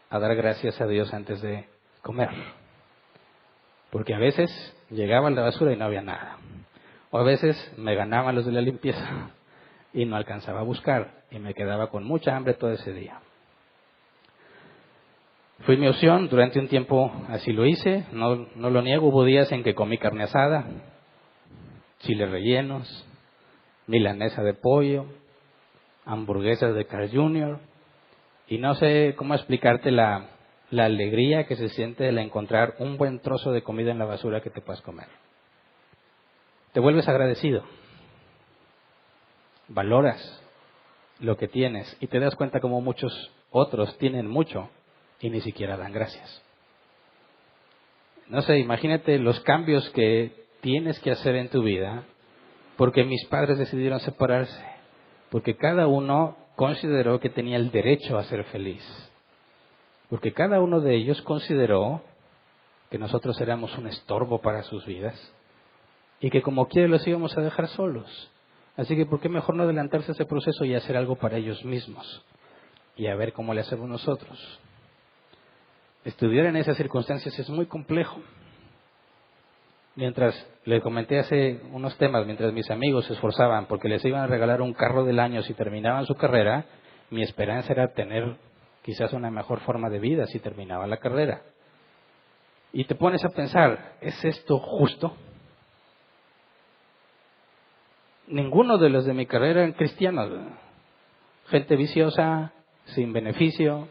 a dar gracias a Dios antes de comer. Porque a veces llegaba a la basura y no había nada. O a veces me ganaban los de la limpieza y no alcanzaba a buscar y me quedaba con mucha hambre todo ese día. Fue mi opción, durante un tiempo así lo hice, no lo niego. Hubo días en que comí carne asada, chiles rellenos, milanesa de pollo, hamburguesas de Carl Jr. Y no sé cómo explicarte la alegría que se siente al encontrar un buen trozo de comida en la basura que te puedas comer. Te vuelves agradecido, valoras lo que tienes y te das cuenta como muchos otros tienen mucho y ni siquiera dan gracias. No sé, imagínate los cambios que tienes que hacer en tu vida porque mis padres decidieron separarse, porque cada uno consideró que tenía el derecho a ser feliz, porque cada uno de ellos consideró que nosotros éramos un estorbo para sus vidas y que como quiera los íbamos a dejar solos. Así que ¿por qué mejor no adelantarse a ese proceso y hacer algo para ellos mismos? Y a ver cómo le hacemos nosotros. Estudiar en esas circunstancias es muy complejo. Mientras le comenté hace unos temas, mientras mis amigos se esforzaban porque les iban a regalar un carro del año si terminaban su carrera, mi esperanza era tener quizás una mejor forma de vida si terminaba la carrera. Y te pones a pensar, ¿es esto justo? Ninguno de los de mi carrera eran cristianos. Gente viciosa, sin beneficio,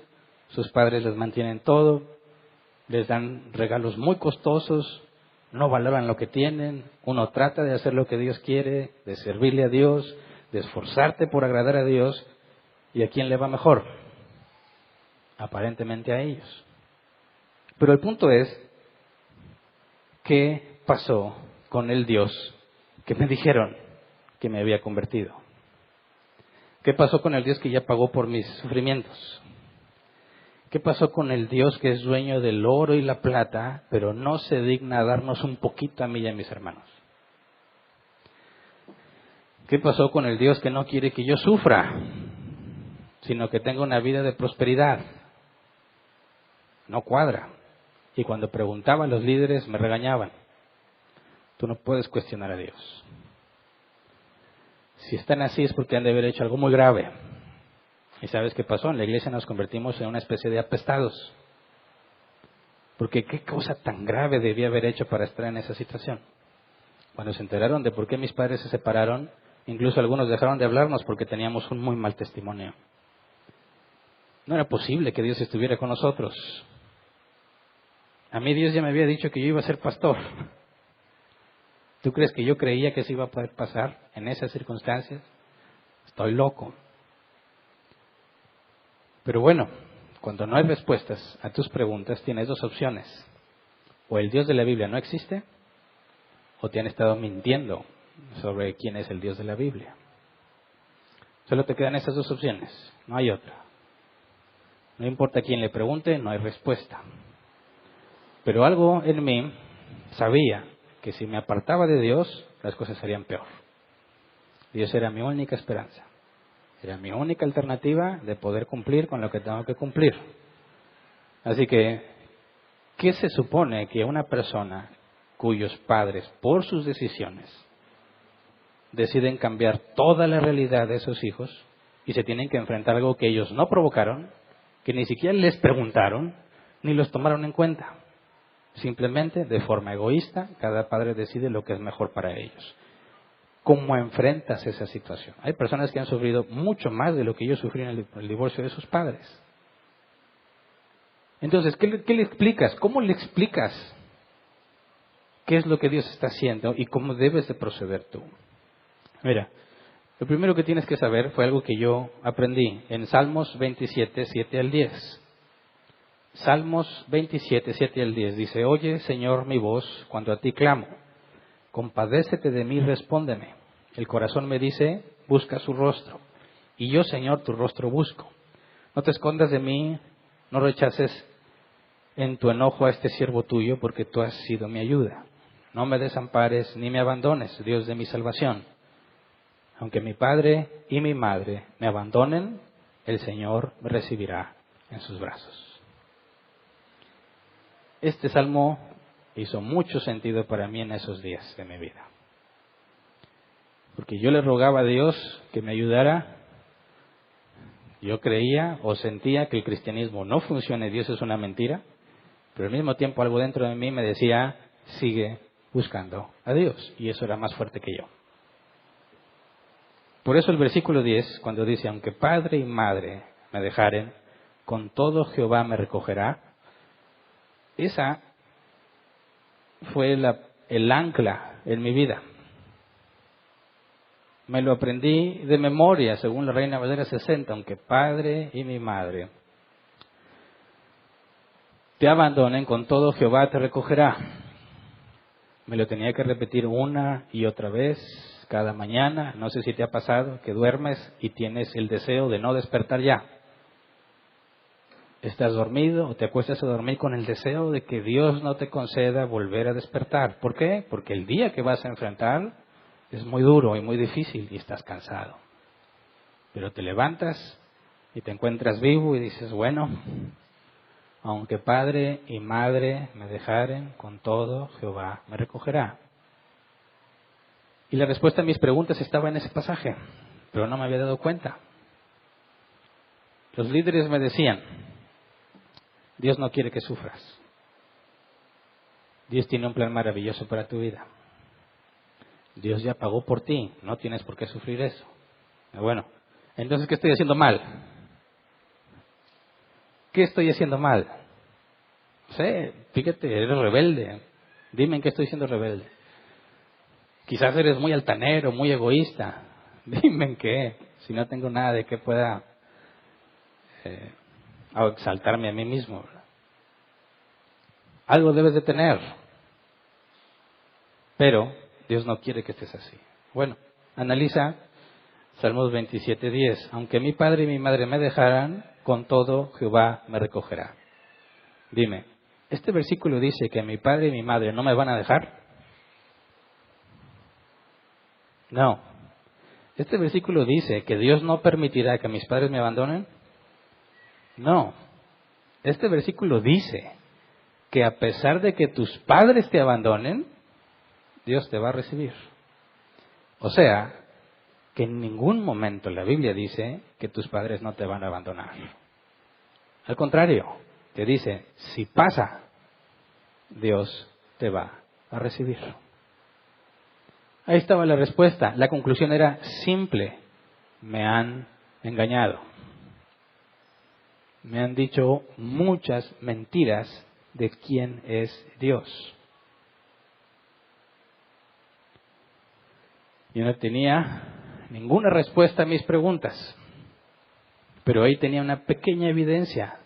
sus padres les mantienen todo, les dan regalos muy costosos, no valoran lo que tienen. Uno trata de hacer lo que Dios quiere, de servirle a Dios, de esforzarte por agradar a Dios. ¿Y a quién le va mejor? Aparentemente a ellos. Pero el punto es, ¿qué pasó con el Dios que me dijeron que me había convertido? ¿Qué pasó con el Dios que ya pagó por mis sufrimientos? ¿Qué pasó con el Dios que es dueño del oro y la plata, pero no se digna a darnos un poquito a mí y a mis hermanos? ¿Qué pasó con el Dios que no quiere que yo sufra, sino que tenga una vida de prosperidad? No cuadra. Y cuando preguntaba a los líderes me regañaban. Tú no puedes cuestionar a Dios. Si están así es porque han de haber hecho algo muy grave. ¿Y sabes qué pasó? En la iglesia nos convertimos en una especie de apestados. Porque qué cosa tan grave debía haber hecho para estar en esa situación. Cuando se enteraron de por qué mis padres se separaron, incluso algunos dejaron de hablarnos porque teníamos un muy mal testimonio. No era posible que Dios estuviera con nosotros. A mí Dios ya me había dicho que yo iba a ser pastor. ¿Tú crees que yo creía que eso iba a poder pasar en esas circunstancias? Estoy loco. Pero bueno, cuando no hay respuestas a tus preguntas, tienes dos opciones. O el Dios de la Biblia no existe, o te han estado mintiendo sobre quién es el Dios de la Biblia. Solo te quedan esas dos opciones, no hay otra. No importa quién le pregunte, no hay respuesta. Pero algo en mí sabía que si me apartaba de Dios, las cosas serían peor. Dios era mi única esperanza. Era mi única alternativa de poder cumplir con lo que tengo que cumplir. Así que, ¿qué se supone que una persona cuyos padres, por sus decisiones, deciden cambiar toda la realidad de sus hijos y se tienen que enfrentar a algo que ellos no provocaron, que ni siquiera les preguntaron, ni los tomaron en cuenta? Simplemente, de forma egoísta, cada padre decide lo que es mejor para ellos. ¿Cómo enfrentas esa situación? Hay personas que han sufrido mucho más de lo que yo sufrí en el divorcio de sus padres. Entonces, ¿qué le explicas? ¿Cómo le explicas qué es lo que Dios está haciendo y cómo debes de proceder tú? Mira, lo primero que tienes que saber fue algo que yo aprendí en Salmos 27, 7 al 10. Salmos 27, 7 al 10 dice: Oye, Señor, mi voz cuando a ti clamo. Compadécete de mí, respóndeme. El corazón me dice, busca su rostro. Y yo, Señor, tu rostro busco. No te escondas de mí, no rechaces en tu enojo a este siervo tuyo, porque tú has sido mi ayuda. No me desampares ni me abandones, Dios de mi salvación. Aunque mi padre y mi madre me abandonen, el Señor me recibirá en sus brazos. Este salmo hizo mucho sentido para mí en esos días de mi vida. Porque yo le rogaba a Dios que me ayudara. Yo creía o sentía que el cristianismo no funciona y Dios es una mentira. Pero al mismo tiempo algo dentro de mí me decía, sigue buscando a Dios. Y eso era más fuerte que yo. Por eso el versículo 10, cuando dice, aunque padre y madre me dejaren, con todo Jehová me recogerá. Esa fue el ancla en mi vida. Me lo aprendí de memoria, según la Reina Valera 60, aunque padre y mi madre te abandonen, con todo Jehová te recogerá. Me lo tenía que repetir una y otra vez, cada mañana. No sé si te ha pasado que duermes y tienes el deseo de no despertar ya. Estás dormido o te acuestas a dormir con el deseo de que Dios no te conceda volver a despertar. ¿Por qué? Porque el día que vas a enfrentar es muy duro y muy difícil y estás cansado. Pero te levantas y te encuentras vivo y dices, bueno, aunque padre y madre me dejaren, con todo Jehová me recogerá. Y la respuesta a mis preguntas estaba en ese pasaje, pero no me había dado cuenta. Los líderes me decían, Dios no quiere que sufras. Dios tiene un plan maravilloso para tu vida. Dios ya pagó por ti, no tienes por qué sufrir eso. Bueno, entonces, ¿qué estoy haciendo mal? ¿Qué estoy haciendo mal? No sé, fíjate, eres rebelde. Dime en qué estoy siendo rebelde. Quizás eres muy altanero, muy egoísta. Dime en qué, si no tengo nada de que pueda exaltarme a mí mismo, ¿verdad? Algo debes de tener. Pero Dios no quiere que estés así. Bueno, analiza Salmos 27:10. Aunque mi padre y mi madre me dejaran, con todo Jehová me recogerá. Dime, ¿este versículo dice que mi padre y mi madre no me van a dejar? No. ¿Este versículo dice que Dios no permitirá que mis padres me abandonen? No. Este versículo dice que a pesar de que tus padres te abandonen, Dios te va a recibir. O sea, que en ningún momento la Biblia dice que tus padres no te van a abandonar. Al contrario, te dice, si pasa, Dios te va a recibir. Ahí estaba la respuesta. La conclusión era simple. Me han engañado. Me han dicho muchas mentiras de quién es Dios. Yo no tenía ninguna respuesta a mis preguntas, pero ahí tenía una pequeña evidencia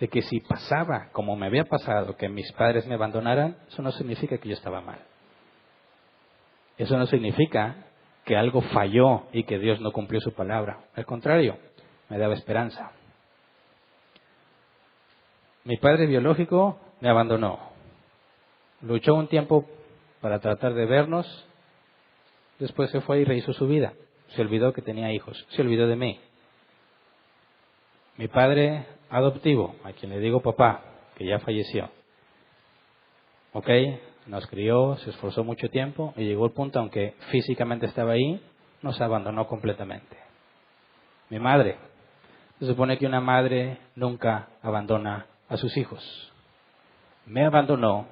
de que si pasaba como me había pasado, que mis padres me abandonaran, eso no significa que yo estaba mal. Eso no significa que algo falló y que Dios no cumplió su palabra. Al contrario, me daba esperanza. Mi padre biológico me abandonó. Luchó un tiempo para tratar de vernos. Después se fue y rehizo su vida. Se olvidó que tenía hijos. Se olvidó de mí. Mi padre adoptivo, a quien le digo papá, que ya falleció. ¿Ok? Nos crió, se esforzó mucho tiempo y llegó el punto, aunque físicamente estaba ahí, nos abandonó completamente. Mi madre. Se supone que una madre nunca abandona a sus hijos. Me abandonó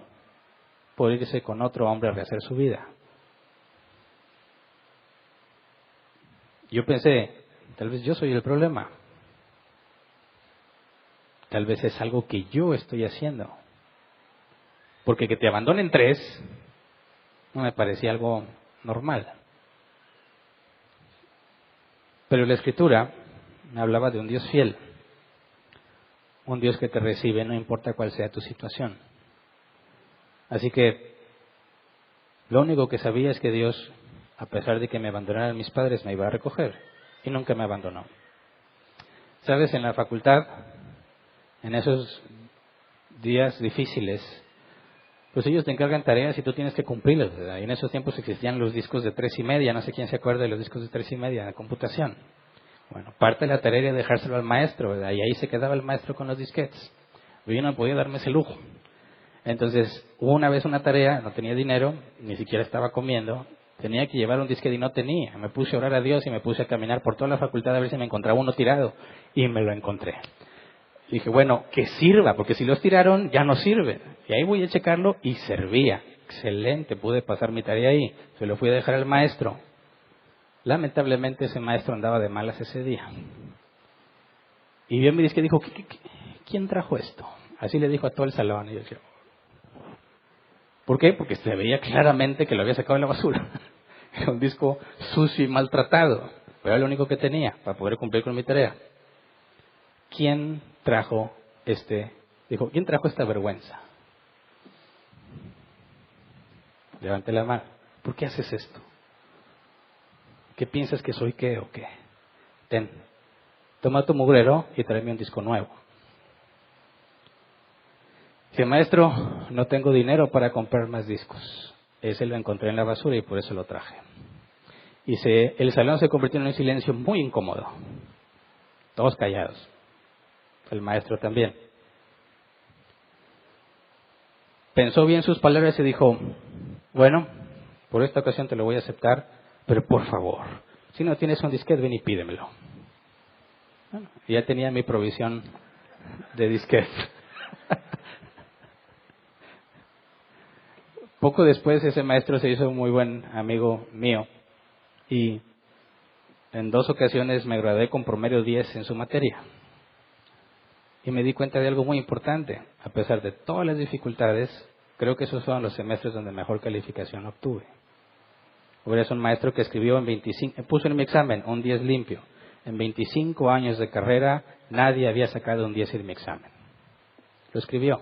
por irse con otro hombre a rehacer su vida. Yo pensé, tal vez yo soy el problema. Tal vez es algo que yo estoy haciendo. Porque que te abandonen tres no me parecía algo normal. Pero la Escritura me hablaba de un Dios fiel. Un Dios que te recibe no importa cuál sea tu situación. Así que lo único que sabía es que Dios, a pesar de que me abandonaran mis padres, me iba a recoger. Y nunca me abandonó. ¿Sabes? En la facultad, en esos días difíciles, pues ellos te encargan tareas y tú tienes que cumplirlas, ¿verdad? Y en esos tiempos existían los discos de 3,5, no sé quién se acuerda de los discos de 3,5 en la computación. Bueno, parte de la tarea era dejárselo al maestro, ¿verdad? Y ahí se quedaba el maestro con los disquetes. Yo no podía darme ese lujo. Entonces, hubo una vez una tarea, no tenía dinero, ni siquiera estaba comiendo, tenía que llevar un disquete y no tenía. Me puse a orar a Dios y me puse a caminar por toda la facultad a ver si me encontraba uno tirado. Y me lo encontré. Dije, bueno, que sirva, porque si los tiraron, ya no sirve. Y ahí voy a checarlo y servía. Excelente, pude pasar mi tarea ahí. Se lo fui a dejar al maestro. Lamentablemente ese maestro andaba de malas ese día. Y vio mi disque y dijo, ¿quién trajo esto? Así le dijo a todo el salón. Y yo decía, ¿por qué? Porque se veía claramente que lo había sacado de la basura. Era un disco sucio y maltratado. Pero era lo único que tenía para poder cumplir con mi tarea. ¿Quién trajo Dijo, ¿quién trajo esta vergüenza? Levante la mano. ¿Por qué haces esto? ¿Qué piensas que soy qué o qué? Ten, toma tu mugrero y tráeme un disco nuevo. Dice, maestro, no tengo dinero para comprar más discos. Ese lo encontré en la basura y por eso lo traje. Dice, el salón se convirtió en un silencio muy incómodo. Todos callados. El maestro también. Pensó bien sus palabras y dijo, bueno, por esta ocasión te lo voy a aceptar, pero por favor, si no tienes un disquete, ven y pídemelo. Bueno, ya tenía mi provisión de disquete. Poco después ese maestro se hizo un muy buen amigo mío y en 2 ocasiones me gradué con promedio 10 en su materia. Y me di cuenta de algo muy importante. A pesar de todas las dificultades, creo que esos fueron los semestres donde mejor calificación obtuve. Hubiera un maestro que escribió puso en mi examen un 10 limpio. En 25 años de carrera, nadie había sacado un 10 en mi examen. Lo escribió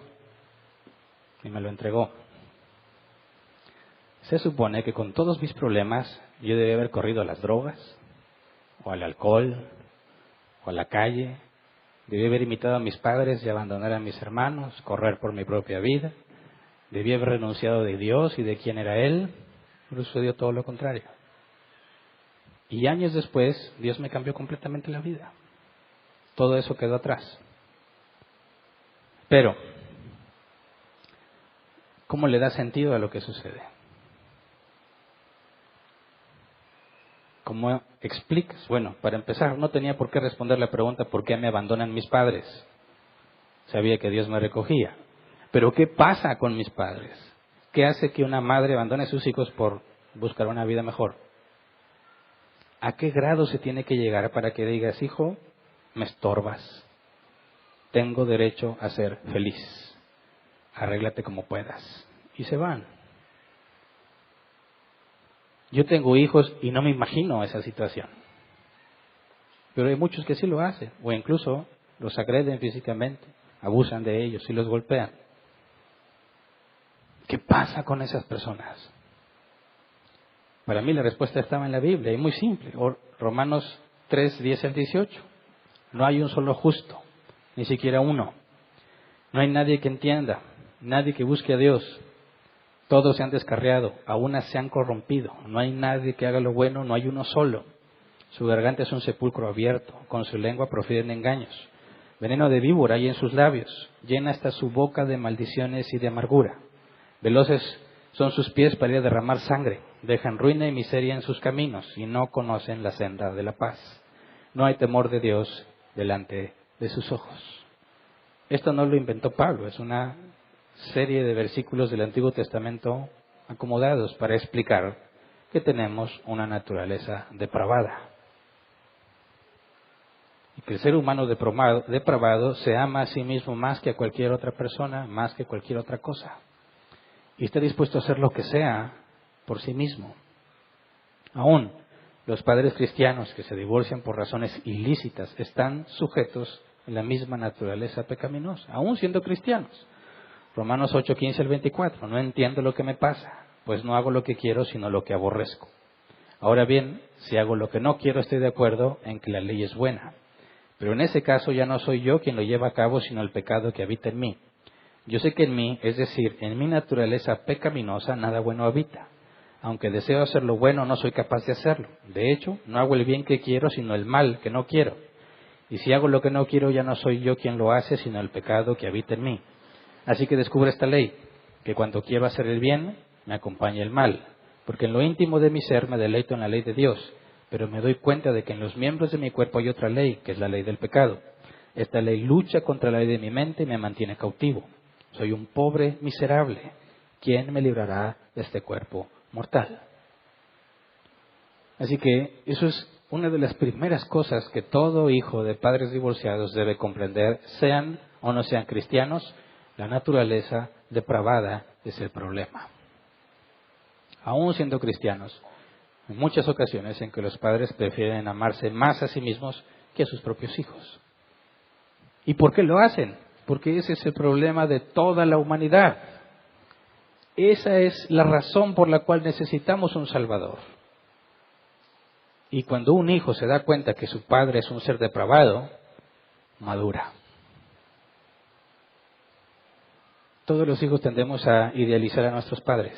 y me lo entregó. Se supone que con todos mis problemas, yo debía haber corrido a las drogas, o al alcohol, o a la calle. Debí haber imitado a mis padres y abandonar a mis hermanos, correr por mi propia vida. Debí haber renunciado de Dios y de quién era Él. Pero sucedió todo lo contrario. Y años después, Dios me cambió completamente la vida. Todo eso quedó atrás. Pero, ¿cómo le da sentido a lo que sucede? ¿Cómo explicas? Bueno, para empezar, no tenía por qué responder la pregunta ¿por qué me abandonan mis padres? Sabía que Dios me recogía. Pero ¿qué pasa con mis padres? ¿Qué hace que una madre abandone a sus hijos por buscar una vida mejor? ¿A qué grado se tiene que llegar para que digas, hijo, me estorbas? Tengo derecho a ser feliz. Arréglate como puedas. Y se van. Yo tengo hijos y no me imagino esa situación. Pero hay muchos que sí lo hacen. O incluso los agreden físicamente, abusan de ellos y los golpean. ¿Qué pasa con esas personas? Para mí la respuesta estaba en la Biblia, y muy simple. Romanos 3, 10 al 18. No hay un solo justo, ni siquiera uno. No hay nadie que entienda, nadie que busque a Dios. Todos se han descarriado, a unas se han corrompido. No hay nadie que haga lo bueno, no hay uno solo. Su garganta es un sepulcro abierto, con su lengua profieren engaños. Veneno de víbora hay en sus labios, llena está su boca de maldiciones y de amargura. Veloces son sus pies para ir a derramar sangre, dejan ruina y miseria en sus caminos y no conocen la senda de la paz. No hay temor de Dios delante de sus ojos. Esto no lo inventó Pablo, es una serie de versículos del Antiguo Testamento acomodados para explicar que tenemos una naturaleza depravada. Y que el ser humano depravado se ama a sí mismo más que a cualquier otra persona, más que cualquier otra cosa. Y está dispuesto a hacer lo que sea por sí mismo. Aún los padres cristianos que se divorcian por razones ilícitas están sujetos a la misma naturaleza pecaminosa, aún siendo cristianos. Romanos 8, 15 al 24. No entiendo lo que me pasa, pues no hago lo que quiero, sino lo que aborrezco. Ahora bien, si hago lo que no quiero, estoy de acuerdo en que la ley es buena. Pero en ese caso ya no soy yo quien lo lleva a cabo, sino el pecado que habita en mí. Yo sé que en mí, es decir, en mi naturaleza pecaminosa, nada bueno habita. Aunque deseo hacer lo bueno, no soy capaz de hacerlo. De hecho, no hago el bien que quiero, sino el mal que no quiero. Y si hago lo que no quiero, ya no soy yo quien lo hace, sino el pecado que habita en mí. Así que descubro esta ley, que cuando quiero hacer el bien, me acompaña el mal. Porque en lo íntimo de mi ser me deleito en la ley de Dios, pero me doy cuenta de que en los miembros de mi cuerpo hay otra ley, que es la ley del pecado. Esta ley lucha contra la ley de mi mente y me mantiene cautivo. Soy un pobre miserable. ¿Quién me librará de este cuerpo mortal? Así que eso es una de las primeras cosas que todo hijo de padres divorciados debe comprender, sean o no sean cristianos. La naturaleza depravada es el problema. Aún siendo cristianos, en muchas ocasiones en que los padres prefieren amarse más a sí mismos que a sus propios hijos. ¿Y por qué lo hacen? Porque ese es el problema de toda la humanidad. Esa es la razón por la cual necesitamos un Salvador. Y cuando un hijo se da cuenta que su padre es un ser depravado, madura. Todos los hijos tendemos a idealizar a nuestros padres,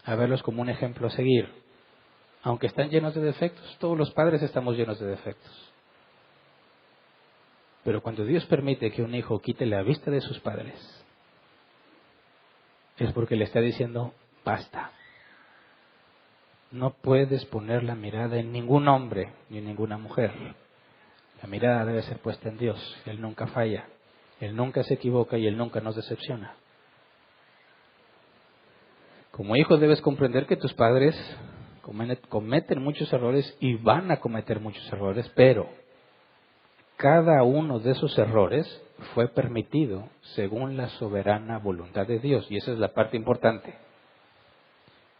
a verlos como un ejemplo a seguir. Aunque están llenos de defectos, todos los padres estamos llenos de defectos. Pero cuando Dios permite que un hijo quite la vista de sus padres, es porque le está diciendo, basta. No puedes poner la mirada en ningún hombre ni en ninguna mujer. La mirada debe ser puesta en Dios. Él nunca falla, Él nunca se equivoca y Él nunca nos decepciona. Como hijo debes comprender que tus padres cometen muchos errores y van a cometer muchos errores, pero cada uno de esos errores fue permitido según la soberana voluntad de Dios. Y esa es la parte importante.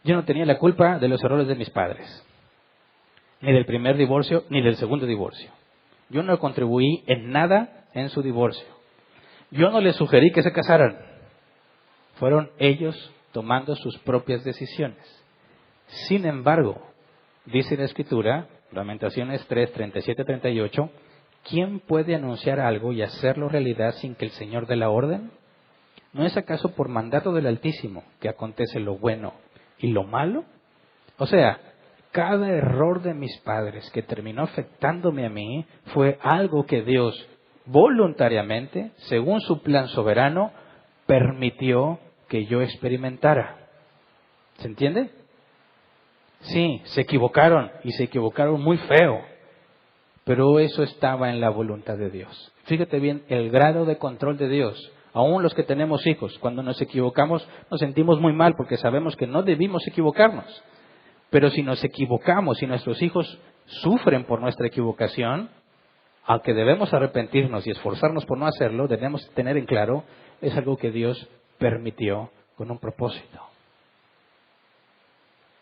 Yo no tenía la culpa de los errores de mis padres, ni del primer divorcio, ni del segundo divorcio. Yo no contribuí en nada en su divorcio. Yo no les sugerí que se casaran. Fueron ellos tomando sus propias decisiones. Sin embargo, dice la Escritura, Lamentaciones 3, 37, 38, ¿quién puede anunciar algo y hacerlo realidad sin que el Señor dé la orden? ¿No es acaso por mandato del Altísimo que acontece lo bueno y lo malo? O sea, cada error de mis padres que terminó afectándome a mí fue algo que Dios voluntariamente, según su plan soberano, permitió que yo experimentara. ¿Se entiende? Sí, se equivocaron y se equivocaron muy feo, pero eso estaba en la voluntad de Dios. Fíjate bien el grado de control de Dios. Aún los que tenemos hijos, cuando nos equivocamos nos sentimos muy mal porque sabemos que no debimos equivocarnos. Pero si nos equivocamos y nuestros hijos sufren por nuestra equivocación, aunque debemos arrepentirnos y esforzarnos por no hacerlo, debemos tener en claro, es algo que Dios permitió con un propósito.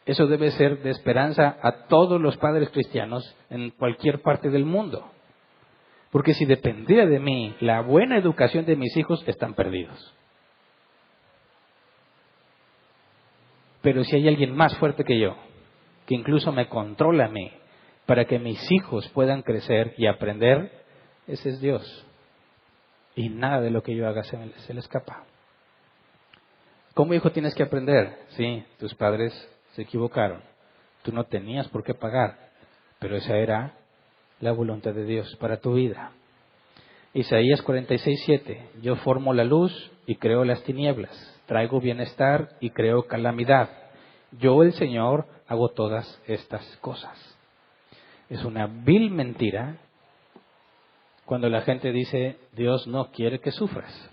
Eso debe ser de esperanza a todos los padres cristianos en cualquier parte del mundo. Porque si dependiera de mí, la buena educación de mis hijos están perdidos. Pero si hay alguien más fuerte que yo, que incluso me controla a mí, para que mis hijos puedan crecer y aprender, ese es Dios. Y nada de lo que yo haga se le escapa. Como hijo tienes que aprender. Sí, tus padres se equivocaron. Tú no tenías por qué pagar, pero esa era la voluntad de Dios para tu vida. Isaías 46:7. Yo formo la luz y creo las tinieblas. Traigo bienestar y creo calamidad. Yo, el Señor, hago todas estas cosas. Es una vil mentira cuando la gente dice, Dios no quiere que sufras.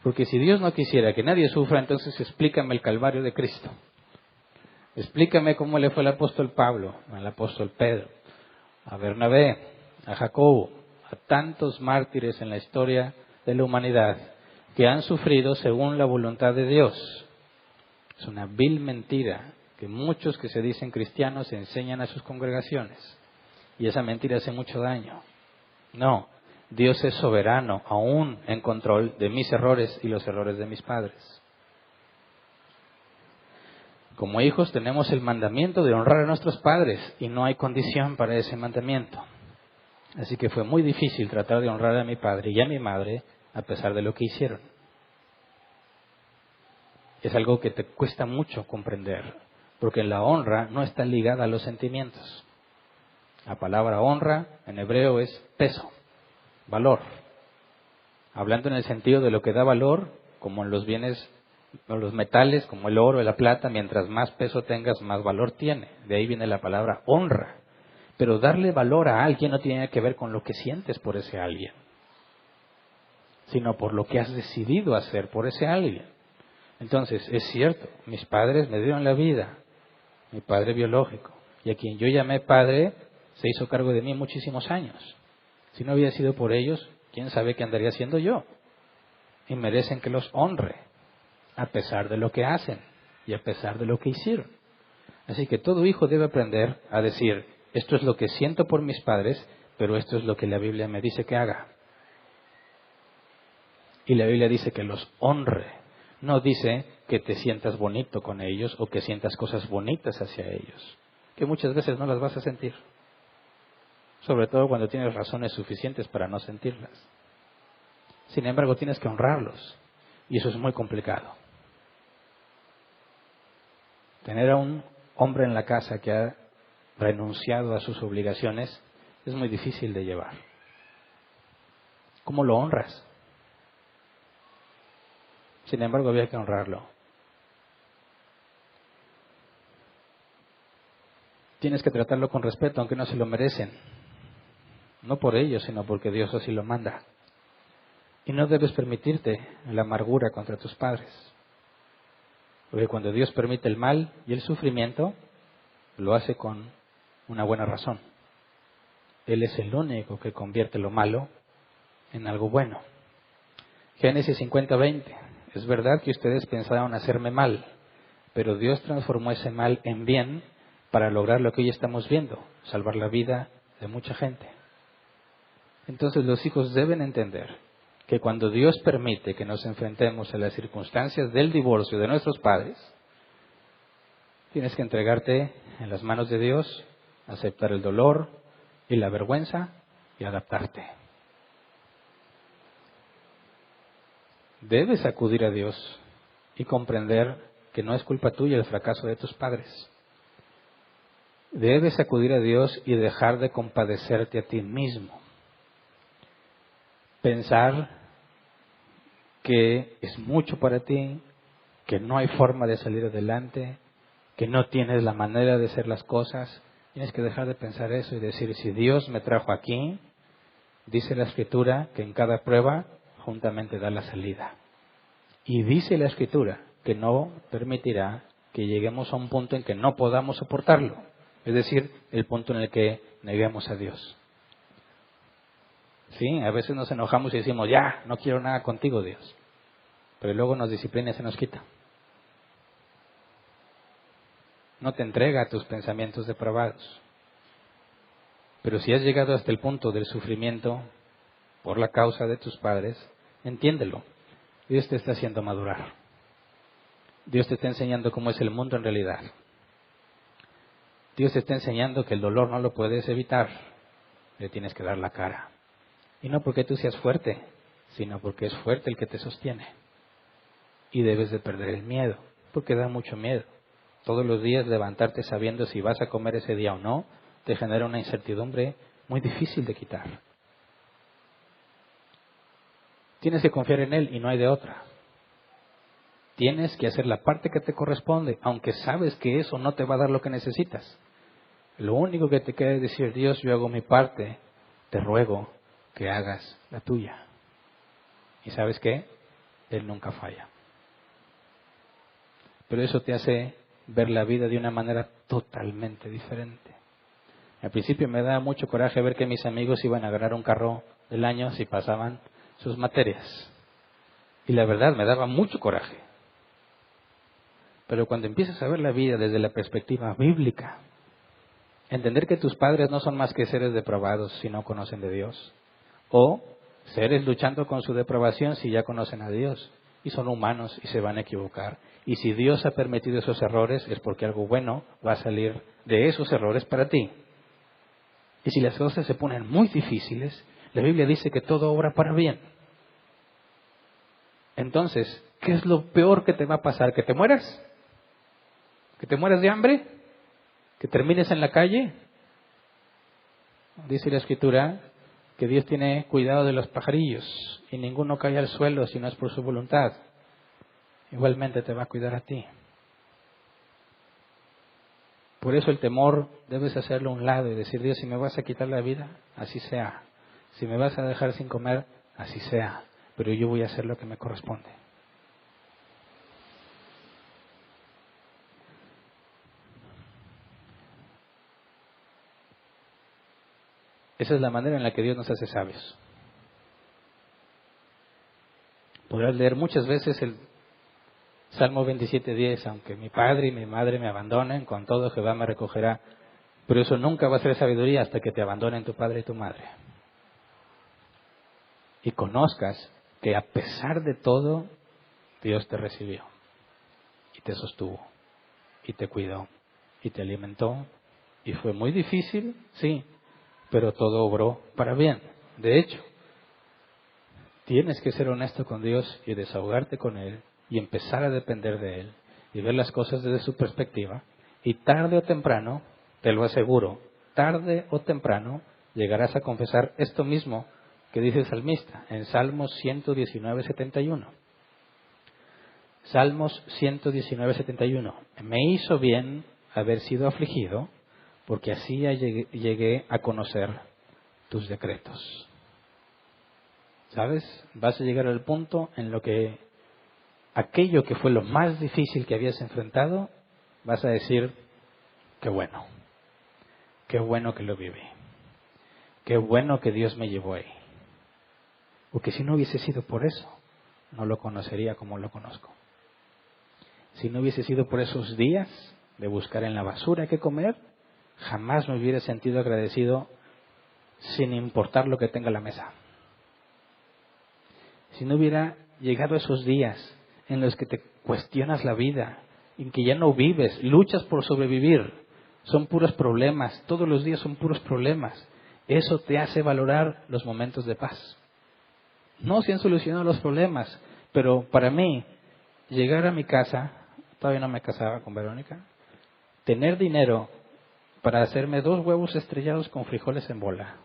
Porque si Dios no quisiera que nadie sufra, entonces explícame el Calvario de Cristo. Explícame cómo le fue al apóstol Pablo, al apóstol Pedro, a Bernabé, a Jacobo, a tantos mártires en la historia de la humanidad que han sufrido según la voluntad de Dios. Es una vil mentira que muchos que se dicen cristianos enseñan a sus congregaciones. Y esa mentira hace mucho daño. No, Dios es soberano, aún en control de mis errores y los errores de mis padres. Como hijos tenemos el mandamiento de honrar a nuestros padres y no hay condición para ese mandamiento. Así que fue muy difícil tratar de honrar a mi padre y a mi madre a pesar de lo que hicieron. Es algo que te cuesta mucho comprender, porque la honra no está ligada a los sentimientos. La palabra honra en hebreo es peso, valor. Hablando en el sentido de lo que da valor, como en los bienes, en los metales, como el oro y la plata, mientras más peso tengas, más valor tiene. De ahí viene la palabra honra. Pero darle valor a alguien no tiene que ver con lo que sientes por ese alguien, sino por lo que has decidido hacer por ese alguien. Entonces, es cierto, mis padres me dieron la vida, mi padre biológico, y a quien yo llamé padre, se hizo cargo de mí muchísimos años. Si no hubiera sido por ellos, quién sabe qué andaría haciendo yo. Y merecen que los honre, a pesar de lo que hacen y a pesar de lo que hicieron. Así que todo hijo debe aprender a decir, esto es lo que siento por mis padres, pero esto es lo que la Biblia me dice que haga. Y la Biblia dice que los honre. No dice que te sientas bonito con ellos o que sientas cosas bonitas hacia ellos, que muchas veces no las vas a sentir. Sobre todo cuando tienes razones suficientes para no sentirlas. Sin embargo, tienes que honrarlos. Y eso es muy complicado. Tener a un hombre en la casa que ha renunciado a sus obligaciones es muy difícil de llevar. ¿Cómo lo honras? Sin embargo, había que honrarlo. Tienes que tratarlo con respeto, aunque no se lo merecen. No por ellos, sino porque Dios así lo manda. Y no debes permitirte la amargura contra tus padres. Porque cuando Dios permite el mal y el sufrimiento, lo hace con una buena razón. Él es el único que convierte lo malo en algo bueno. Génesis 50:20. Es verdad que ustedes pensaron hacerme mal, pero Dios transformó ese mal en bien para lograr lo que hoy estamos viendo, salvar la vida de mucha gente. Entonces los hijos deben entender que cuando Dios permite que nos enfrentemos a las circunstancias del divorcio de nuestros padres, tienes que entregarte en las manos de Dios, aceptar el dolor y la vergüenza y adaptarte. Debes acudir a Dios y comprender que no es culpa tuya el fracaso de tus padres. Debes acudir a Dios y dejar de compadecerte a ti mismo. Pensar que es mucho para ti, que no hay forma de salir adelante, que no tienes la manera de hacer las cosas, tienes que dejar de pensar eso y decir, si Dios me trajo aquí, dice la Escritura que en cada prueba juntamente da la salida. Y dice la Escritura que no permitirá que lleguemos a un punto en que no podamos soportarlo. Es decir, el punto en el que neguemos a Dios. Sí, a veces nos enojamos y decimos, ya, no quiero nada contigo, Dios. Pero luego nos disciplina y se nos quita. No te entrega a tus pensamientos depravados. Pero si has llegado hasta el punto del sufrimiento por la causa de tus padres, entiéndelo. Dios te está haciendo madurar. Dios te está enseñando cómo es el mundo en realidad. Dios te está enseñando que el dolor no lo puedes evitar. Le tienes que dar la cara. Y no porque tú seas fuerte, sino porque es fuerte el que te sostiene. Y debes de perder el miedo, porque da mucho miedo. Todos los días levantarte sabiendo si vas a comer ese día o no, te genera una incertidumbre muy difícil de quitar. Tienes que confiar en Él y no hay de otra. Tienes que hacer la parte que te corresponde, aunque sabes que eso no te va a dar lo que necesitas. Lo único que te queda es decir, Dios, yo hago mi parte, te ruego que hagas la tuya. ¿Y sabes qué? Él nunca falla. Pero eso te hace ver la vida de una manera totalmente diferente. Al principio me daba mucho coraje ver que mis amigos iban a ganar un carro del año si pasaban sus materias. Y la verdad me daba mucho coraje. Pero cuando empiezas a ver la vida desde la perspectiva bíblica, entender que tus padres no son más que seres depravados si no conocen de Dios, o seres luchando con su depravación si ya conocen a Dios, y son humanos y se van a equivocar. Y si Dios ha permitido esos errores es porque algo bueno va a salir de esos errores para ti. Y si las cosas se ponen muy difíciles, la Biblia dice que todo obra para bien. Entonces, ¿qué es lo peor que te va a pasar? ¿Que te mueras? ¿Que te mueras de hambre? ¿Que termines en la calle? Dice la Escritura que Dios tiene cuidado de los pajarillos y ninguno cae al suelo si no es por su voluntad. Igualmente te va a cuidar a ti. Por eso el temor debes hacerlo a un lado y decir, Dios, si me vas a quitar la vida, así sea. Si me vas a dejar sin comer, así sea. Pero yo voy a hacer lo que me corresponde. Esa es la manera en la que Dios nos hace sabios. Podrás leer muchas veces el Salmo 27:10, aunque mi padre y mi madre me abandonen, con todo Jehová me recogerá. Pero eso nunca va a ser sabiduría hasta que te abandonen tu padre y tu madre. Y conozcas que a pesar de todo, Dios te recibió. Y te sostuvo. Y te cuidó. Y te alimentó. Y fue muy difícil, sí, pero todo obró para bien. De hecho, tienes que ser honesto con Dios y desahogarte con Él y empezar a depender de Él y ver las cosas desde su perspectiva. Y tarde o temprano, te lo aseguro, tarde o temprano llegarás a confesar esto mismo que dice el salmista en Salmos 119:71. Salmos 119:71. Me hizo bien haber sido afligido, porque así llegué a conocer tus decretos. ¿Sabes? Vas a llegar al punto en lo que aquello que fue lo más difícil que habías enfrentado, vas a decir, qué bueno que lo viví, qué bueno que Dios me llevó ahí. Porque si no hubiese sido por eso, no lo conocería como lo conozco. Si no hubiese sido por esos días de buscar en la basura qué comer, jamás me hubiera sentido agradecido sin importar lo que tenga en la mesa. Si no hubiera llegado esos días en los que te cuestionas la vida, en que ya no vives, luchas por sobrevivir, son puros problemas, todos los días son puros problemas. Eso te hace valorar los momentos de paz. No se han solucionado los problemas, pero para mí, llegar a mi casa, todavía no me casaba con Verónica, tener dinero para hacerme 2 huevos estrellados con frijoles en bola,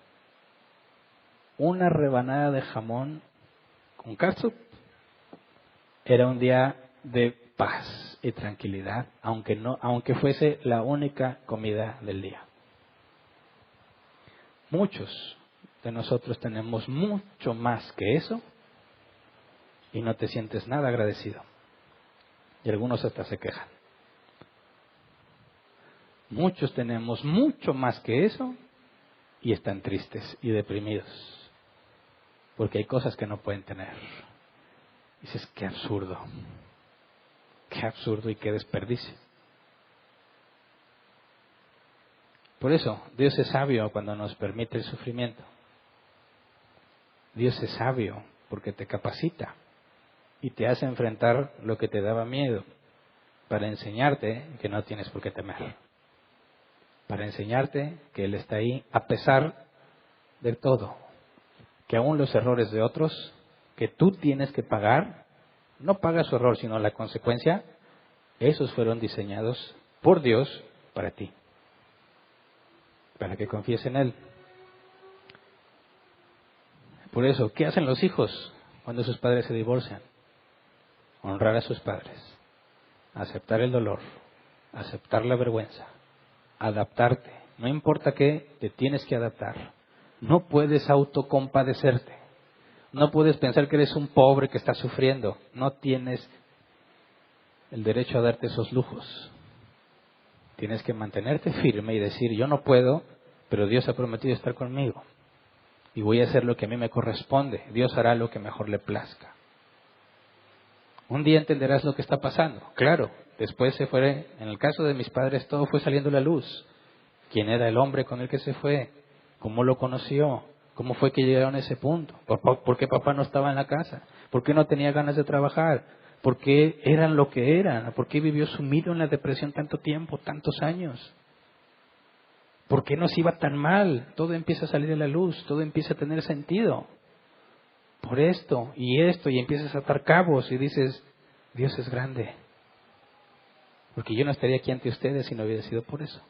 una rebanada de jamón con catsup, era un día de paz y tranquilidad, aunque fuese la única comida del día. Muchos de nosotros tenemos mucho más que eso y no te sientes nada agradecido. Y algunos hasta se quejan. Muchos tenemos mucho más que eso y están tristes y deprimidos. Porque hay cosas que no pueden tener. Dices, qué absurdo. Qué absurdo y qué desperdicio. Por eso, Dios es sabio cuando nos permite el sufrimiento. Dios es sabio porque te capacita y te hace enfrentar lo que te daba miedo para enseñarte que no tienes por qué temer. Para enseñarte que Él está ahí a pesar de todo. Que aún los errores de otros que tú tienes que pagar, no pagas su error, sino la consecuencia, esos fueron diseñados por Dios para ti. Para que confíes en Él. Por eso, ¿qué hacen los hijos cuando sus padres se divorcian? Honrar a sus padres, aceptar el dolor, aceptar la vergüenza, adaptarte. No importa qué, te tienes que adaptar. No puedes autocompadecerte. No puedes pensar que eres un pobre que está sufriendo. No tienes el derecho a darte esos lujos. Tienes que mantenerte firme y decir, yo no puedo, pero Dios ha prometido estar conmigo. Y voy a hacer lo que a mí me corresponde. Dios hará lo que mejor le plazca. Un día entenderás lo que está pasando. Claro, después se fue, en el caso de mis padres, todo fue saliendo a la luz. ¿Quién era el hombre con el que se fue? ¿Cómo lo conoció? ¿Cómo fue que llegaron a ese punto? ¿Por qué papá no estaba en la casa? ¿Por qué no tenía ganas de trabajar? ¿Por qué eran lo que eran? ¿Por qué vivió sumido en la depresión tanto tiempo, tantos años? ¿Por qué nos iba tan mal? Todo empieza a salir a la luz, todo empieza a tener sentido. Por esto, y empiezas a atar cabos y dices, Dios es grande. Porque yo no estaría aquí ante ustedes si no hubiera sido por eso.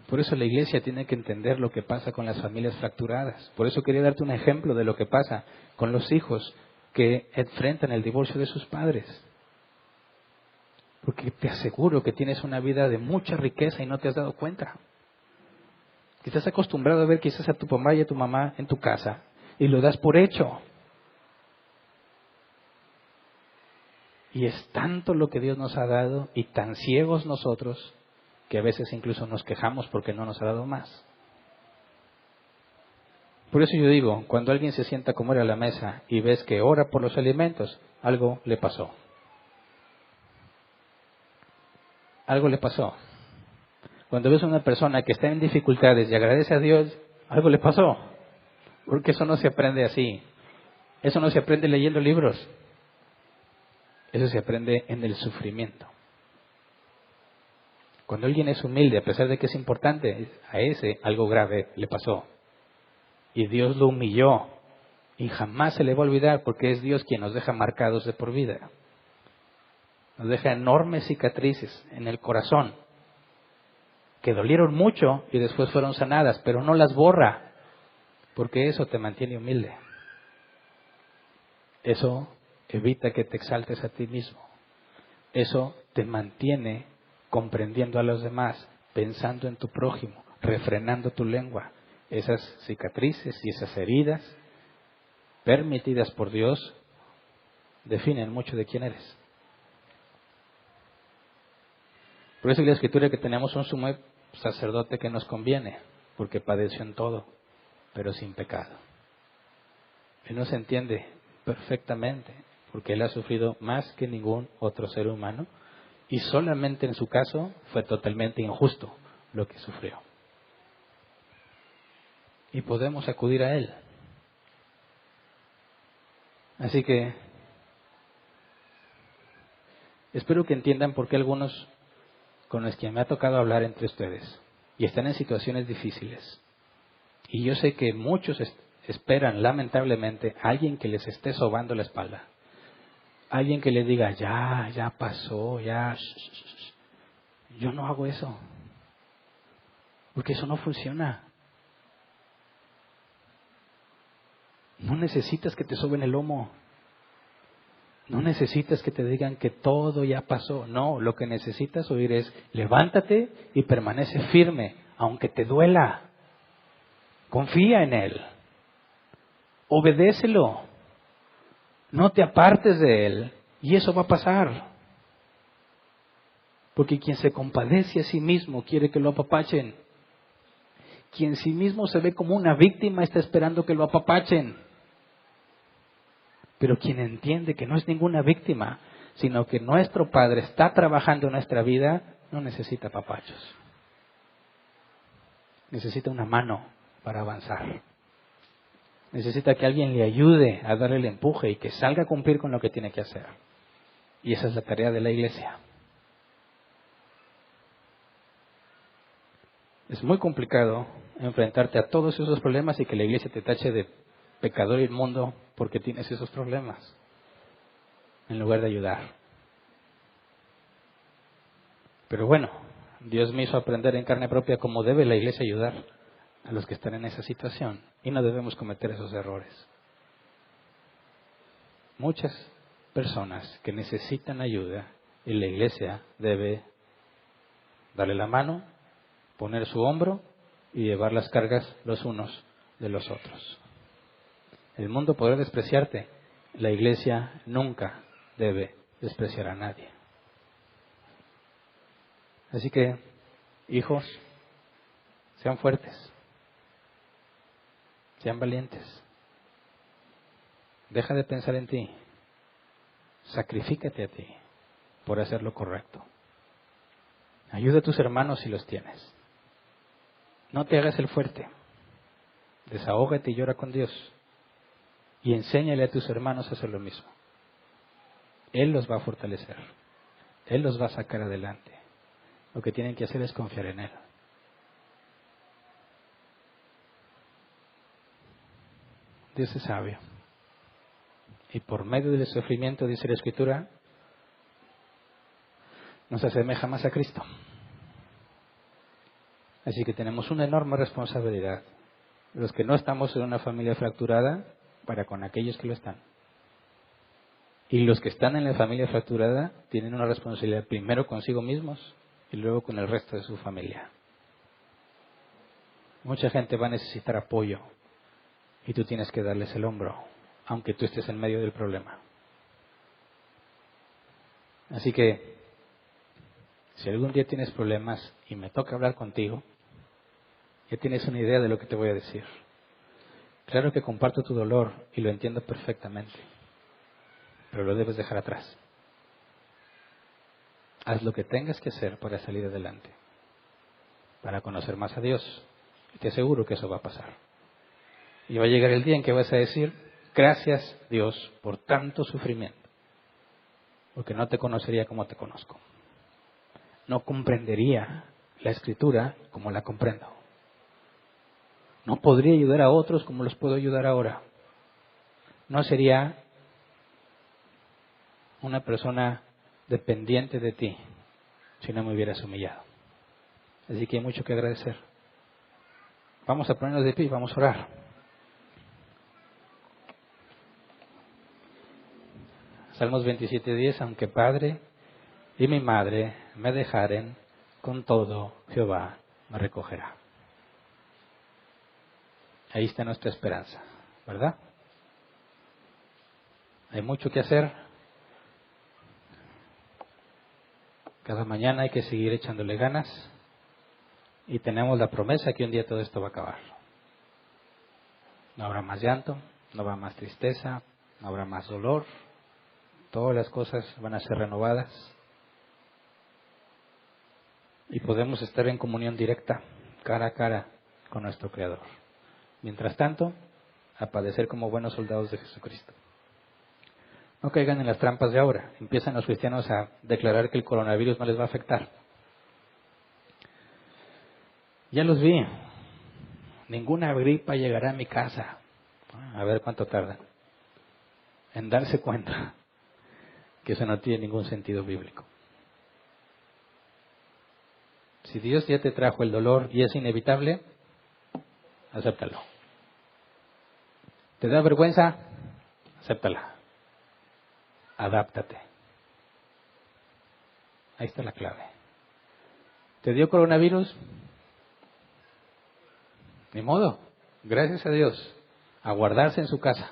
Por eso la iglesia tiene que entender lo que pasa con las familias fracturadas. Por eso quería darte un ejemplo de lo que pasa con los hijos que enfrentan el divorcio de sus padres. Porque te aseguro que tienes una vida de mucha riqueza y no te has dado cuenta. Que estás acostumbrado a ver quizás a tu papá y a tu mamá en tu casa y lo das por hecho. Y es tanto lo que Dios nos ha dado y tan ciegos nosotros que a veces incluso nos quejamos porque no nos ha dado más. Por eso yo digo, cuando alguien se sienta a comer a la mesa y ves que ora por los alimentos, algo le pasó. Algo le pasó. Cuando ves a una persona que está en dificultades y agradece a Dios, algo le pasó. Porque eso no se aprende así. Eso no se aprende leyendo libros. Eso se aprende en el sufrimiento. Cuando alguien es humilde, a pesar de que es importante, a ese algo grave le pasó. Y Dios lo humilló. Y jamás se le va a olvidar porque es Dios quien nos deja marcados de por vida. Nos deja enormes cicatrices en el corazón que dolieron mucho y después fueron sanadas, pero no las borra porque eso te mantiene humilde. Eso evita que te exaltes a ti mismo. Eso te mantiene comprendiendo a los demás, pensando en tu prójimo, refrenando tu lengua. Esas cicatrices y esas heridas permitidas por Dios definen mucho de quién eres. Por eso en la Escritura que tenemos un sumo sacerdote que nos conviene, porque padeció en todo, pero sin pecado. Él nos entiende perfectamente, porque Él ha sufrido más que ningún otro ser humano, y solamente en su caso fue totalmente injusto lo que sufrió. Y podemos acudir a Él. Así que espero que entiendan por qué algunos con los que me ha tocado hablar entre ustedes y están en situaciones difíciles. Y yo sé que muchos esperan lamentablemente a alguien que les esté sobando la espalda. Alguien que les diga, ya pasó, ya. Yo no hago eso. Porque eso no funciona. No necesitas que te soben el lomo. No necesitas que te digan que todo ya pasó. No, lo que necesitas oír es, levántate y permanece firme, aunque te duela. Confía en Él. Obedécelo. No te apartes de Él. Y eso va a pasar. Porque quien se compadece a sí mismo quiere que lo apapachen. Quien sí mismo se ve como una víctima está esperando que lo apapachen. Pero quien entiende que no es ninguna víctima, sino que nuestro Padre está trabajando en nuestra vida, no necesita apapachos. Necesita una mano para avanzar. Necesita que alguien le ayude a darle el empuje y que salga a cumplir con lo que tiene que hacer. Y esa es la tarea de la iglesia. Es muy complicado enfrentarte a todos esos problemas y que la iglesia te tache de pecador inmundo porque tienes esos problemas, en lugar de ayudar. Pero bueno, Dios me hizo aprender en carne propia cómo debe la iglesia ayudar a los que están en esa situación y no debemos cometer esos errores. Muchas personas que necesitan ayuda y la iglesia debe darle la mano, poner su hombro y llevar las cargas los unos de los otros. El mundo podrá despreciarte, la iglesia nunca debe despreciar a nadie. Así que, hijos, sean fuertes, sean valientes. Deja de pensar en ti, sacrifícate a ti por hacer lo correcto. Ayuda a tus hermanos si los tienes. No te hagas el fuerte. Desahógate y llora con Dios. Y enséñale a tus hermanos a hacer lo mismo. Él los va a fortalecer. Él los va a sacar adelante. Lo que tienen que hacer es confiar en Él. Dios es sabio. Y por medio del sufrimiento, dice la Escritura, nos asemeja más a Cristo. Así que tenemos una enorme responsabilidad. Los que no estamos en una familia fracturada, para con aquellos que lo están. Y los que están en la familia fracturada tienen una responsabilidad primero consigo mismos y luego con el resto de su familia. Mucha gente va a necesitar apoyo y tú tienes que darles el hombro, aunque tú estés en medio del problema. Así que, si algún día tienes problemas y me toca hablar contigo, ya tienes una idea de lo que te voy a decir. Claro que comparto tu dolor y lo entiendo perfectamente, pero lo debes dejar atrás. Haz lo que tengas que hacer para salir adelante, para conocer más a Dios. Y te aseguro que eso va a pasar. Y va a llegar el día en que vas a decir, gracias Dios por tanto sufrimiento, porque no te conocería como te conozco. No comprendería la Escritura como la comprendo. No podría ayudar a otros como los puedo ayudar ahora. No sería una persona dependiente de ti si no me hubieras humillado. Así que hay mucho que agradecer. Vamos a ponernos de pie y vamos a orar. Salmos 27:10, aunque padre y mi madre me dejaren, con todo Jehová me recogerá. Ahí está nuestra esperanza, ¿verdad? Hay mucho que hacer. Cada mañana hay que seguir echándole ganas y tenemos la promesa que un día todo esto va a acabar. No habrá más llanto, no habrá más tristeza, no habrá más dolor. Todas las cosas van a ser renovadas y podemos estar en comunión directa, cara a cara con nuestro Creador. Mientras tanto, a padecer como buenos soldados de Jesucristo. No caigan en las trampas de ahora. Empiezan los cristianos a declarar que el coronavirus no les va a afectar. Ya los vi. Ninguna gripa llegará a mi casa. A ver cuánto tardan en darse cuenta que eso no tiene ningún sentido bíblico. Si Dios ya te trajo el dolor y es inevitable, acéptalo. ¿Te da vergüenza? Acéptala. Adáptate. Ahí está la clave. ¿Te dio coronavirus? Ni modo. Gracias a Dios. A guardarse en su casa.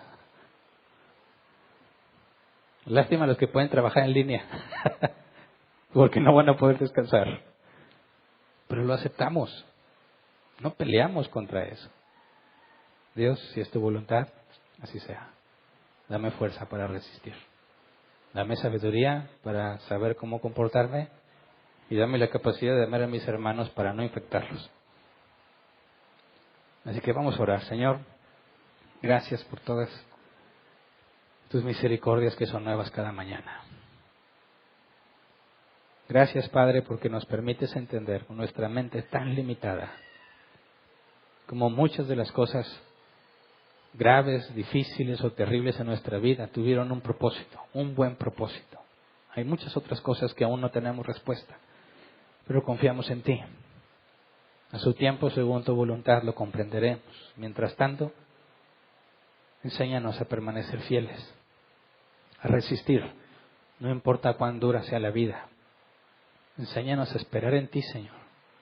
Lástima a los que pueden trabajar en línea. Porque no van a poder descansar. Pero lo aceptamos. No peleamos contra eso. Dios, si es tu voluntad, así sea. Dame fuerza para resistir. Dame sabiduría para saber cómo comportarme y dame la capacidad de amar a mis hermanos para no infectarlos. Así que vamos a orar. Señor, gracias por todas tus misericordias que son nuevas cada mañana. Gracias, Padre, porque nos permites entender con nuestra mente tan limitada como muchas de las cosas graves, difíciles o terribles en nuestra vida tuvieron un propósito, un buen propósito. Hay muchas otras cosas que aún no tenemos respuesta, pero confiamos en ti. A su tiempo, según tu voluntad, lo comprenderemos. Mientras tanto, enséñanos a permanecer fieles, a resistir, no importa cuán dura sea la vida. Enséñanos a esperar en ti, Señor,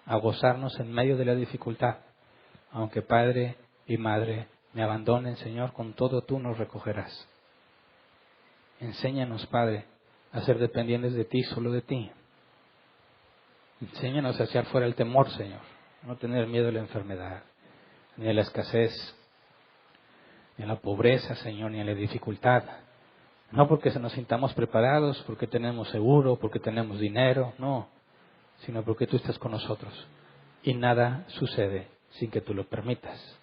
a gozarnos en medio de la dificultad. Aunque padre y madre me abandonen, Señor, con todo tú nos recogerás. Enséñanos, Padre, a ser dependientes de ti, solo de ti. Enséñanos a echar fuera el temor, Señor, a no tener miedo a la enfermedad, ni a la escasez, ni a la pobreza, Señor, ni a la dificultad. No porque nos sintamos preparados, porque tenemos seguro, porque tenemos dinero, no, sino porque tú estás con nosotros. Y nada sucede sin que tú lo permitas.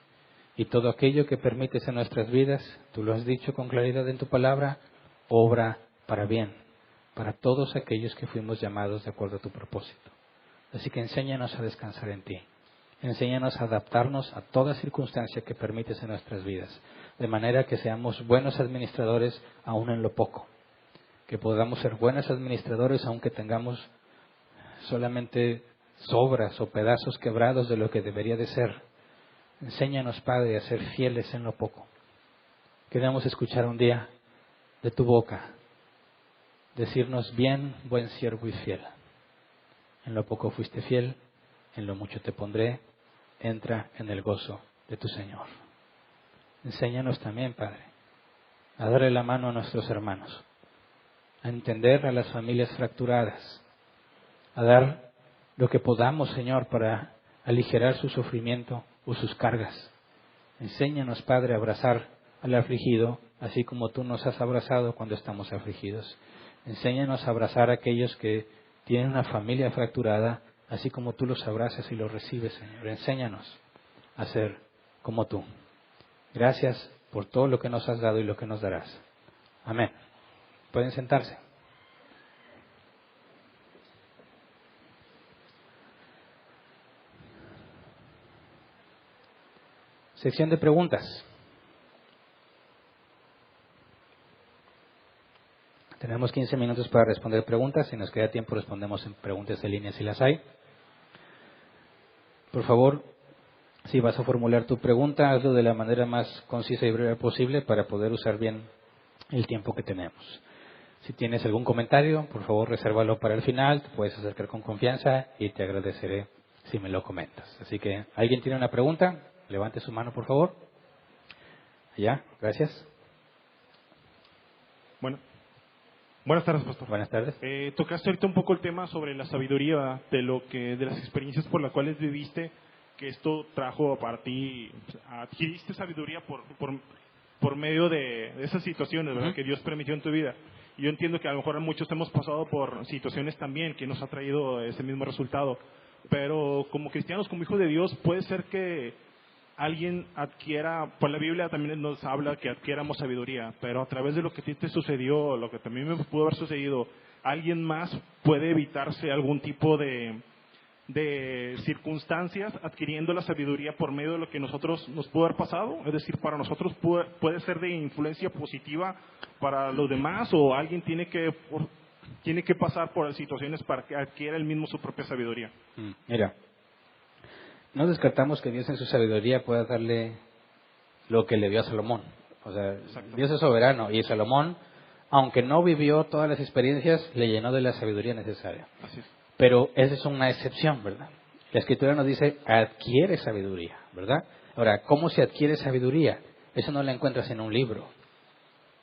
Y todo aquello que permites en nuestras vidas, tú lo has dicho con claridad en tu palabra, obra para bien, para todos aquellos que fuimos llamados de acuerdo a tu propósito. Así que enséñanos a descansar en ti. Enséñanos a adaptarnos a toda circunstancia que permites en nuestras vidas, de manera que seamos buenos administradores aún en lo poco, que podamos ser buenos administradores aunque tengamos solamente sobras o pedazos quebrados de lo que debería de ser. Enséñanos, Padre, a ser fieles en lo poco. Queremos escuchar un día de tu boca decirnos: bien, buen siervo y fiel. En lo poco fuiste fiel, en lo mucho te pondré, entra en el gozo de tu Señor. Enséñanos también, Padre, a darle la mano a nuestros hermanos, a entender a las familias fracturadas, a dar lo que podamos, Señor, para aligerar su sufrimiento o sus cargas. Enséñanos, Padre, a abrazar al afligido, así como tú nos has abrazado cuando estamos afligidos. Enséñanos a abrazar a aquellos que tienen una familia fracturada, así como tú los abrazas y los recibes, Señor. Enséñanos a ser como tú. Gracias por todo lo que nos has dado y lo que nos darás. Amén. Pueden sentarse. Sección de preguntas. Tenemos 15 minutos para responder preguntas. Si nos queda tiempo, respondemos en preguntas en línea si las hay. Por favor, si vas a formular tu pregunta, hazlo de la manera más concisa y breve posible para poder usar bien el tiempo que tenemos. Si tienes algún comentario, por favor, resérvalo para el final. Te puedes acercar con confianza y te agradeceré si me lo comentas. Así que, ¿alguien tiene una pregunta? Levante su mano, por favor. Allá, gracias. Bueno, buenas tardes, pastor. Buenas tardes. Tocaste ahorita un poco el tema sobre la sabiduría, de las experiencias por las cuales viviste, que esto trajo para ti, adquiriste sabiduría por medio de esas situaciones, ¿verdad? Que Dios permitió en tu vida. Y yo entiendo que a lo mejor muchos hemos pasado por situaciones también que nos ha traído ese mismo resultado. Pero como cristianos, como hijos de Dios, puede ser que alguien adquiera, pues la Biblia también nos habla que adquiéramos sabiduría, pero a través de lo que a ti te sucedió, lo que también me pudo haber sucedido, alguien más puede evitarse algún tipo de circunstancias adquiriendo la sabiduría por medio de lo que nosotros nos pudo haber pasado. Es decir, para nosotros puede ser de influencia positiva para los demás, o alguien tiene que pasar por situaciones para que adquiera él mismo su propia sabiduría. Mira, no descartamos que Dios en su sabiduría pueda darle lo que le dio a Salomón. O sea, Dios es soberano y Salomón aunque no vivió todas las experiencias, le llenó de la sabiduría necesaria. Así es. Pero esa es una excepción, ¿verdad? La Escritura nos dice, adquiere sabiduría, ¿verdad? Ahora, ¿cómo se adquiere sabiduría? Eso no lo encuentras en un libro.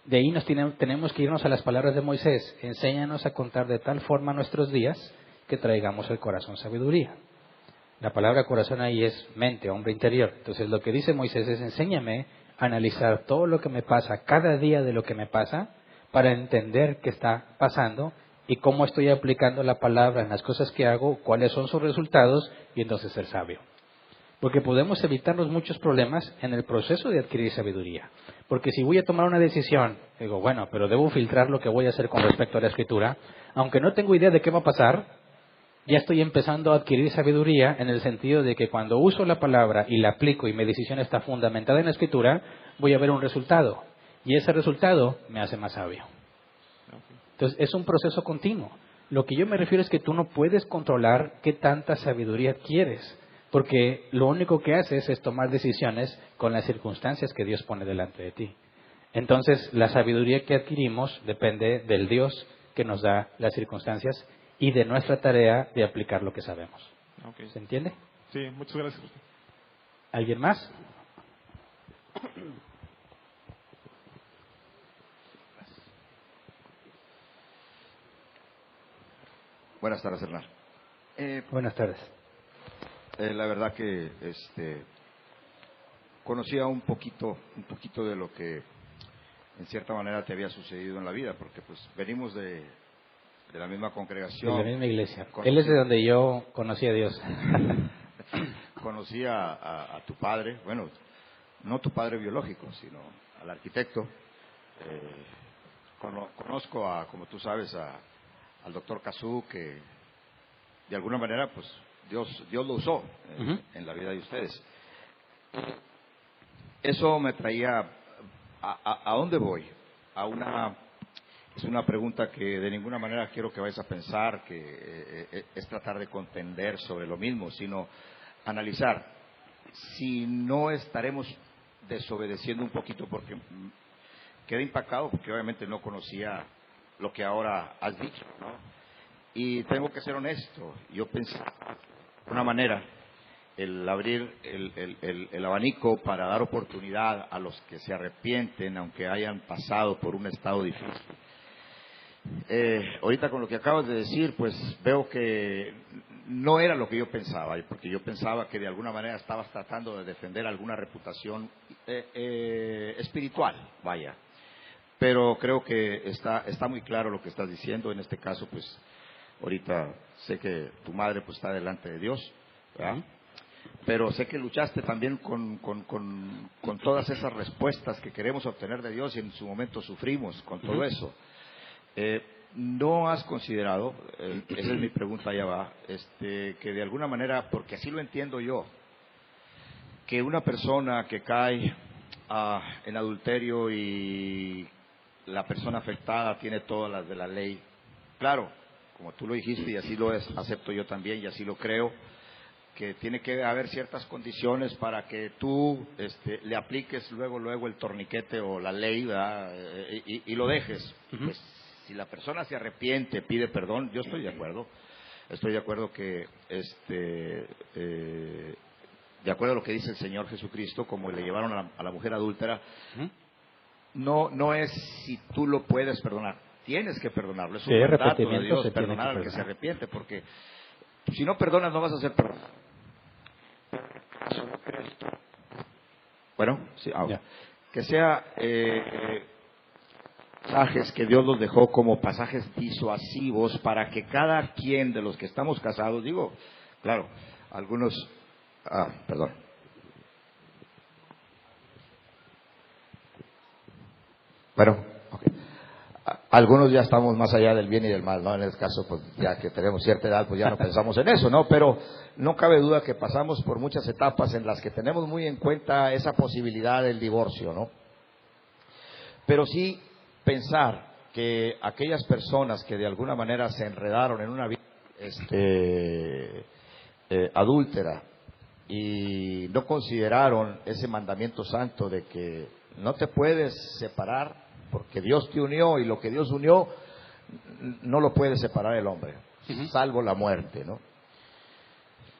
De ahí tenemos que irnos a las palabras de Moisés. Enséñanos a contar de tal forma nuestros días que traigamos al corazón sabiduría. La palabra corazón ahí es mente, hombre interior. Entonces lo que dice Moisés es, enséñame a analizar todo lo que me pasa, cada día de lo que me pasa, para entender qué está pasando y cómo estoy aplicando la palabra en las cosas que hago, cuáles son sus resultados, y entonces ser sabio. Porque podemos evitarnos muchos problemas en el proceso de adquirir sabiduría. Porque si voy a tomar una decisión, digo, bueno, pero debo filtrar lo que voy a hacer con respecto a la Escritura, aunque no tengo idea de qué va a pasar, ya estoy empezando a adquirir sabiduría en el sentido de que cuando uso la palabra y la aplico y mi decisión está fundamentada en la Escritura, voy a ver un resultado. Y ese resultado me hace más sabio. Entonces, es un proceso continuo. Lo que yo me refiero es que tú no puedes controlar qué tanta sabiduría quieres, porque lo único que haces es tomar decisiones con las circunstancias que Dios pone delante de ti. Entonces, la sabiduría que adquirimos depende del Dios que nos da las circunstancias y de nuestra tarea de aplicar lo que sabemos. Okay. ¿Se entiende? Sí, muchas gracias. ¿Alguien más? Buenas tardes, Hernán. Buenas tardes. La verdad que conocía un poquito de lo que en cierta manera te había sucedido en la vida, porque pues venimos de la misma congregación. De la misma iglesia. Él es de donde yo conocí a Dios. Conocí a tu padre, bueno, no tu padre biológico, sino al arquitecto. Conozco como tú sabes, al doctor Cazú, que de alguna manera pues Dios lo usó en la vida de ustedes. Eso me traía a dónde voy, es una pregunta que de ninguna manera quiero que vayas a pensar que es tratar de contender sobre lo mismo, sino analizar si no estaremos desobedeciendo un poquito, porque quedé impactado porque obviamente no conocía lo que ahora has dicho, ¿no? Y tengo que ser honesto, yo pensaba de una manera el abrir el abanico para dar oportunidad a los que se arrepienten, aunque hayan pasado por un estado difícil. Ahorita con lo que acabas de decir, pues veo que no era lo que yo pensaba, porque yo pensaba que de alguna manera estabas tratando de defender alguna reputación espiritual, vaya. Pero creo que está muy claro lo que estás diciendo. En este caso, pues ahorita sé que tu madre pues está delante de Dios, ¿verdad? Pero sé que luchaste también con todas esas respuestas que queremos obtener de Dios y en su momento sufrimos con todo eso. ¿No has considerado, esa es mi pregunta, ya va, que de alguna manera, porque así lo entiendo yo, que una persona que cae en adulterio y la persona afectada tiene todas las de la ley, claro, como tú lo dijiste y así lo acepto yo también y así lo creo, que tiene que haber ciertas condiciones para que tú le apliques luego el torniquete o la ley, ¿verdad? Y lo dejes. Pues, si la persona se arrepiente, pide perdón, yo estoy de acuerdo que de acuerdo a lo que dice el Señor Jesucristo, como le llevaron a la mujer adúltera, no es si tú lo puedes perdonar, tienes que perdonarlo, es un mandato de Dios perdonar al que se arrepiente, porque si no perdonas no vas a ser perdonado. Bueno, sí, que sea pasajes que Dios los dejó como pasajes disuasivos para que cada quien de los que estamos casados, digo, claro, algunos, perdón. Bueno, okay. Algunos ya estamos más allá del bien y del mal, ¿no? En este caso, pues ya que tenemos cierta edad, pues ya no pensamos en eso, ¿no? Pero no cabe duda que pasamos por muchas etapas en las que tenemos muy en cuenta esa posibilidad del divorcio, ¿no? Pero sí pensar que aquellas personas que de alguna manera se enredaron en una vida adúltera y no consideraron ese mandamiento santo de que no te puedes separar porque Dios te unió y lo que Dios unió no lo puede separar el hombre, salvo la muerte, ¿no?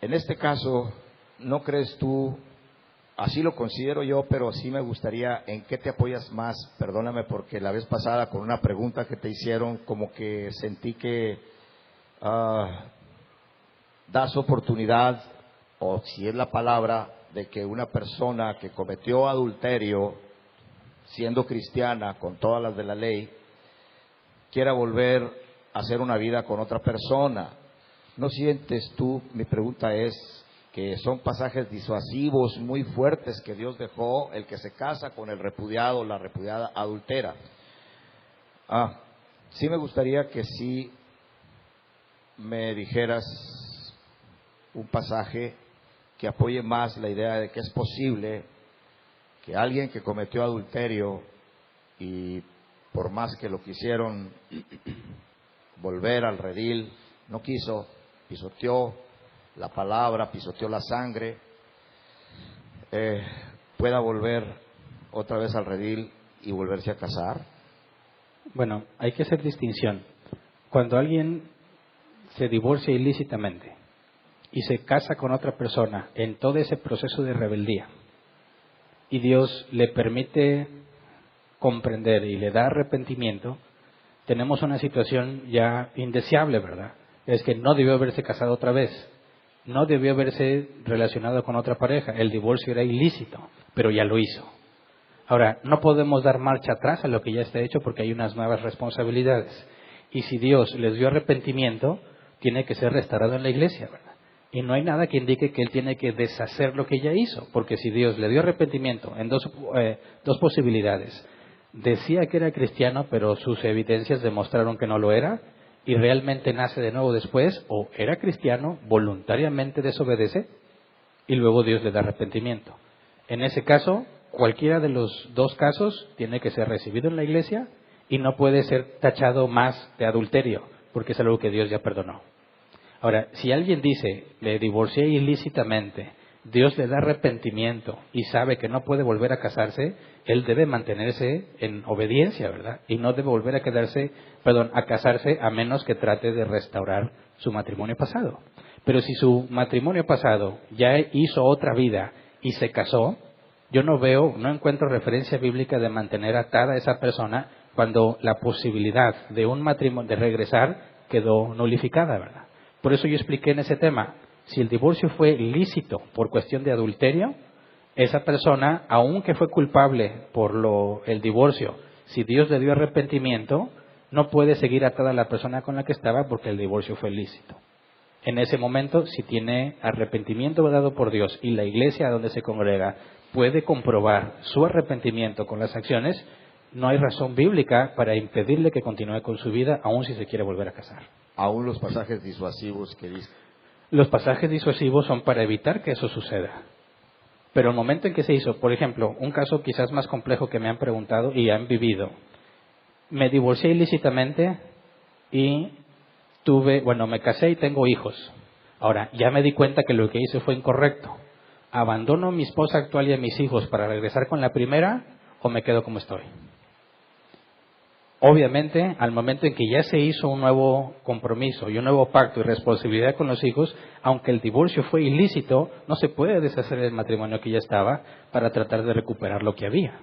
En este caso, ¿no crees tú? Así lo considero yo, pero sí me gustaría, ¿en qué te apoyas más? Perdóname, porque la vez pasada con una pregunta que te hicieron, como que sentí que das oportunidad, o si es la palabra, de que una persona que cometió adulterio, siendo cristiana, con todas las de la ley, quiera volver a hacer una vida con otra persona. ¿No sientes tú, mi pregunta es, que son pasajes disuasivos muy fuertes que Dios dejó, el que se casa con el repudiado, la repudiada adultera? Sí me gustaría que sí me dijeras un pasaje que apoye más la idea de que es posible que alguien que cometió adulterio y por más que lo quisieron volver al redil, no quiso, pisoteó la palabra, pisoteó la sangre, pueda volver otra vez al redil y volverse a casar. Bueno, hay que hacer distinción. Cuando alguien se divorcia ilícitamente y se casa con otra persona en todo ese proceso de rebeldía y Dios le permite comprender y le da arrepentimiento, tenemos una situación ya indeseable, ¿verdad? Es que no debió haberse casado otra vez, no debió haberse relacionado con otra pareja, el divorcio era ilícito, pero ya lo hizo. Ahora, no podemos dar marcha atrás a lo que ya está hecho porque hay unas nuevas responsabilidades. Y si Dios les dio arrepentimiento, tiene que ser restaurado en la iglesia, ¿verdad? Y no hay nada que indique que Él tiene que deshacer lo que ya hizo, porque si Dios le dio arrepentimiento en dos posibilidades, decía que era cristiano, pero sus evidencias demostraron que no lo era, y realmente nace de nuevo después, o era cristiano, voluntariamente desobedece, y luego Dios le da arrepentimiento. En ese caso, cualquiera de los dos casos tiene que ser recibido en la iglesia y no puede ser tachado más de adulterio, porque es algo que Dios ya perdonó. Ahora, si alguien dice, le divorcié ilícitamente, Dios le da arrepentimiento y sabe que no puede volver a casarse, él debe mantenerse en obediencia, ¿verdad? Y no debe volver a casarse a menos que trate de restaurar su matrimonio pasado. Pero si su matrimonio pasado ya hizo otra vida y se casó, yo no encuentro referencia bíblica de mantener atada a esa persona cuando la posibilidad de un matrimonio, de regresar, quedó nulificada, ¿verdad? Por eso yo expliqué en ese tema, si el divorcio fue lícito por cuestión de adulterio, esa persona, aunque fue culpable por el divorcio, si Dios le dio arrepentimiento, no puede seguir atada a la persona con la que estaba porque el divorcio fue lícito. En ese momento, si tiene arrepentimiento dado por Dios y la iglesia donde se congrega puede comprobar su arrepentimiento con las acciones, no hay razón bíblica para impedirle que continúe con su vida, aun si se quiere volver a casar. Aún los pasajes disuasivos que dice. Los pasajes disuasivos son para evitar que eso suceda. Pero el momento en que se hizo, por ejemplo, un caso quizás más complejo que me han preguntado y han vivido. Me divorcié ilícitamente y me casé y tengo hijos. Ahora, ya me di cuenta que lo que hice fue incorrecto. ¿Abandono a mi esposa actual y a mis hijos para regresar con la primera o me quedo como estoy? Obviamente, al momento en que ya se hizo un nuevo compromiso y un nuevo pacto y responsabilidad con los hijos, aunque el divorcio fue ilícito, no se puede deshacer el matrimonio que ya estaba para tratar de recuperar lo que había.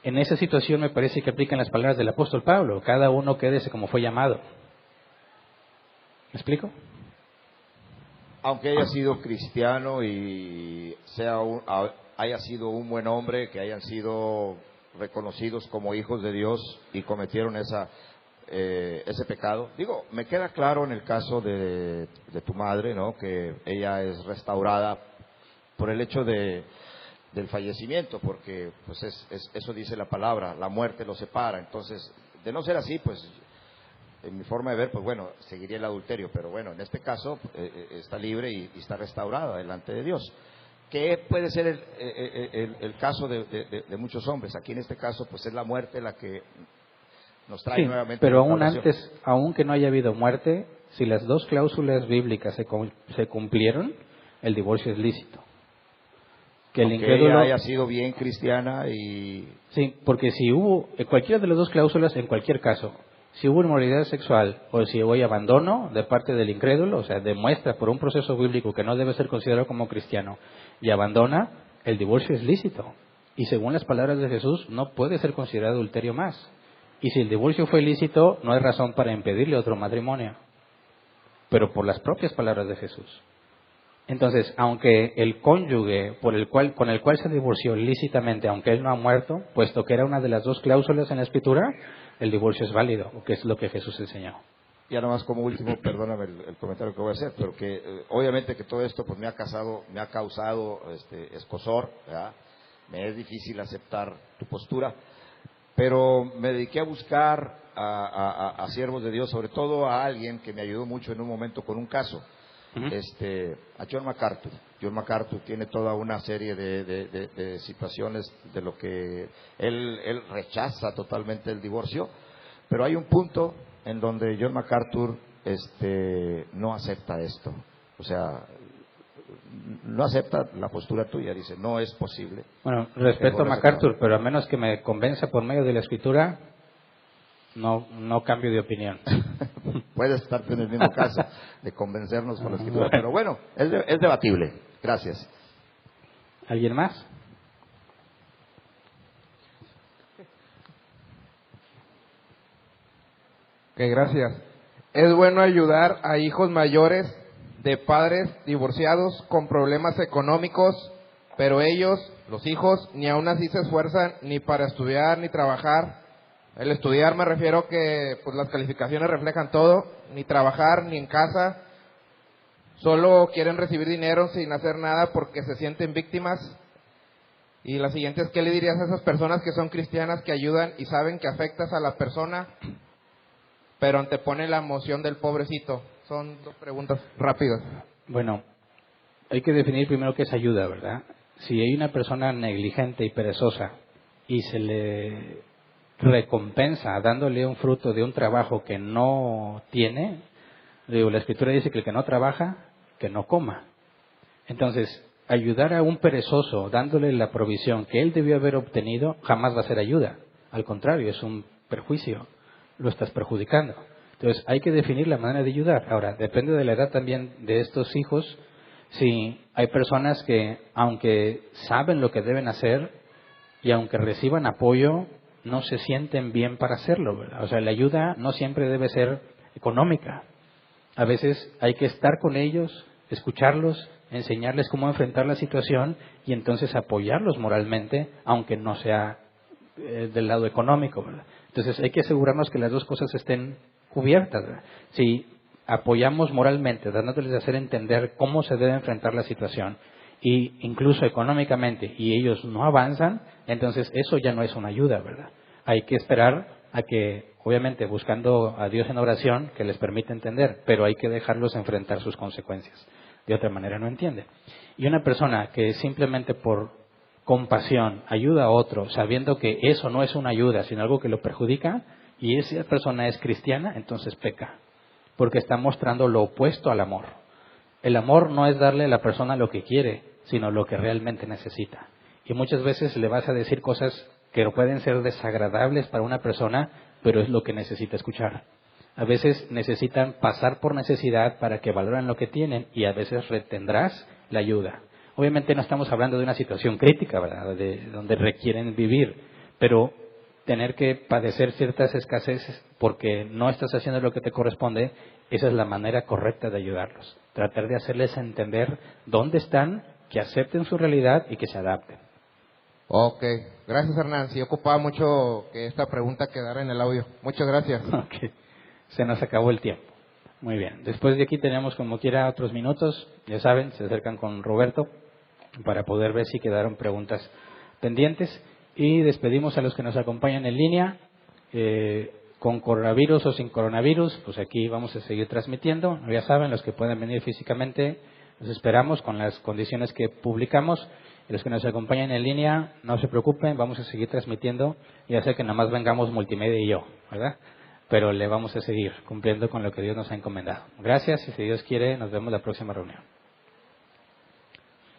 En esa situación me parece que aplican las palabras del apóstol Pablo, cada uno quédese como fue llamado. ¿Me explico? Aunque haya sido cristiano y haya sido un buen hombre, que hayan sido reconocidos como hijos de Dios y cometieron ese pecado. Digo, me queda claro en el caso de tu madre, ¿no? Que ella es restaurada por el hecho del fallecimiento, porque pues eso dice la palabra, la muerte los separa. Entonces, de no ser así, pues en mi forma de ver, pues bueno, seguiría el adulterio, pero bueno, en este caso está libre y está restaurada delante de Dios. Que puede ser el caso de muchos hombres. Aquí en este caso, pues es la muerte la que nos trae nuevamente. Pero aún que no haya habido muerte, si las dos cláusulas bíblicas se cumplieron, el divorcio es lícito. que el Aunque incrédulo ella haya sido bien cristiana y... Sí, porque si hubo, cualquiera de las dos cláusulas, en cualquier caso, si hubo inmoralidad sexual o si hubo abandono de parte del incrédulo, o sea, demuestra por un proceso bíblico que no debe ser considerado como cristiano y abandona, el divorcio es lícito. Y según las palabras de Jesús, no puede ser considerado adulterio más. Y si el divorcio fue lícito, no hay razón para impedirle otro matrimonio. Pero por las propias palabras de Jesús. Entonces, aunque el cónyuge con el cual se divorció lícitamente, aunque él no ha muerto, puesto que era una de las dos cláusulas en la Escritura, el divorcio es válido, que es lo que Jesús enseñó. Ya nomás como último, perdóname el comentario que voy a hacer, pero que obviamente que todo esto pues me ha causado escozor, ¿verdad? Me es difícil aceptar tu postura, pero me dediqué a buscar a siervos de Dios, sobre todo a alguien que me ayudó mucho en un momento con un caso. A John MacArthur. John MacArthur tiene toda una serie de situaciones de lo que él rechaza totalmente el divorcio, pero hay un punto en donde John MacArthur no acepta esto, o sea, no acepta la postura tuya, dice, no es posible. Bueno, respeto a MacArthur, pero a menos que me convenza por medio de la Escritura, no cambio de opinión. Puedes estar en el mismo caso de convencernos con la Escritura, pero bueno, es debatible. Gracias. ¿Alguien más? Ok, gracias. Es bueno ayudar a hijos mayores de padres divorciados con problemas económicos, pero ellos, los hijos, ni aún así se esfuerzan ni para estudiar ni trabajar. El estudiar me refiero que pues las calificaciones reflejan todo, ni trabajar ni en casa, solo quieren recibir dinero sin hacer nada porque se sienten víctimas. Y la siguiente es, ¿qué le dirías a esas personas que son cristianas, que ayudan y saben que afectas a la persona, pero antepone la emoción del pobrecito? Son dos preguntas rápidas. Bueno, hay que definir primero qué es ayuda, ¿verdad? Si hay una persona negligente y perezosa y se le recompensa dándole un fruto de un trabajo que no tiene, digo, la Escritura dice que el que no trabaja, que no coma. Entonces, ayudar a un perezoso dándole la provisión que él debió haber obtenido jamás va a ser ayuda. Al contrario, es un perjuicio, lo estás perjudicando. Entonces, hay que definir la manera de ayudar. Ahora, depende de la edad también de estos hijos. Si hay personas que, aunque saben lo que deben hacer y aunque reciban apoyo, no se sienten bien para hacerlo, ¿verdad? O sea, la ayuda no siempre debe ser económica. A veces hay que estar con ellos, escucharlos, enseñarles cómo enfrentar la situación y entonces apoyarlos moralmente, aunque no sea del lado económico, ¿verdad? Entonces hay que asegurarnos que las dos cosas estén cubiertas, ¿verdad? Si apoyamos moralmente, dándoles a hacer entender cómo se debe enfrentar la situación, y incluso económicamente, y ellos no avanzan, entonces eso ya no es una ayuda, ¿verdad? Hay que esperar a que, obviamente, buscando a Dios en oración, que les permita entender, pero hay que dejarlos enfrentar sus consecuencias. De otra manera no entiende. Y una persona que simplemente por compasión ayuda a otro, sabiendo que eso no es una ayuda, sino algo que lo perjudica, y esa persona es cristiana, entonces peca, porque está mostrando lo opuesto al amor. El amor no es darle a la persona lo que quiere, sino lo que realmente necesita. Y muchas veces le vas a decir cosas que pueden ser desagradables para una persona, pero es lo que necesita escuchar. A veces necesitan pasar por necesidad para que valoren lo que tienen y a veces retendrás la ayuda. Obviamente no estamos hablando de una situación crítica, ¿verdad?, donde requieren vivir, pero tener que padecer ciertas escaseces porque no estás haciendo lo que te corresponde, esa es la manera correcta de ayudarlos. Tratar de hacerles entender dónde están, que acepten su realidad y que se adapten. Ok, gracias Hernán. Sí, ocupaba mucho que esta pregunta quedara en el audio. Muchas gracias. Okay. Se nos acabó el tiempo. Muy bien. Después de aquí tenemos como quiera otros minutos. Ya saben, se acercan con Roberto para poder ver si quedaron preguntas pendientes. Y despedimos a los que nos acompañan en línea. Con coronavirus o sin coronavirus, pues aquí vamos a seguir transmitiendo. Ya saben, los que pueden venir físicamente, los esperamos con las condiciones que publicamos. Y los que nos acompañan en línea, no se preocupen, vamos a seguir transmitiendo. Ya sé que nada más vengamos multimedia y yo, ¿verdad? Pero le vamos a seguir cumpliendo con lo que Dios nos ha encomendado. Gracias y si Dios quiere, nos vemos la próxima reunión.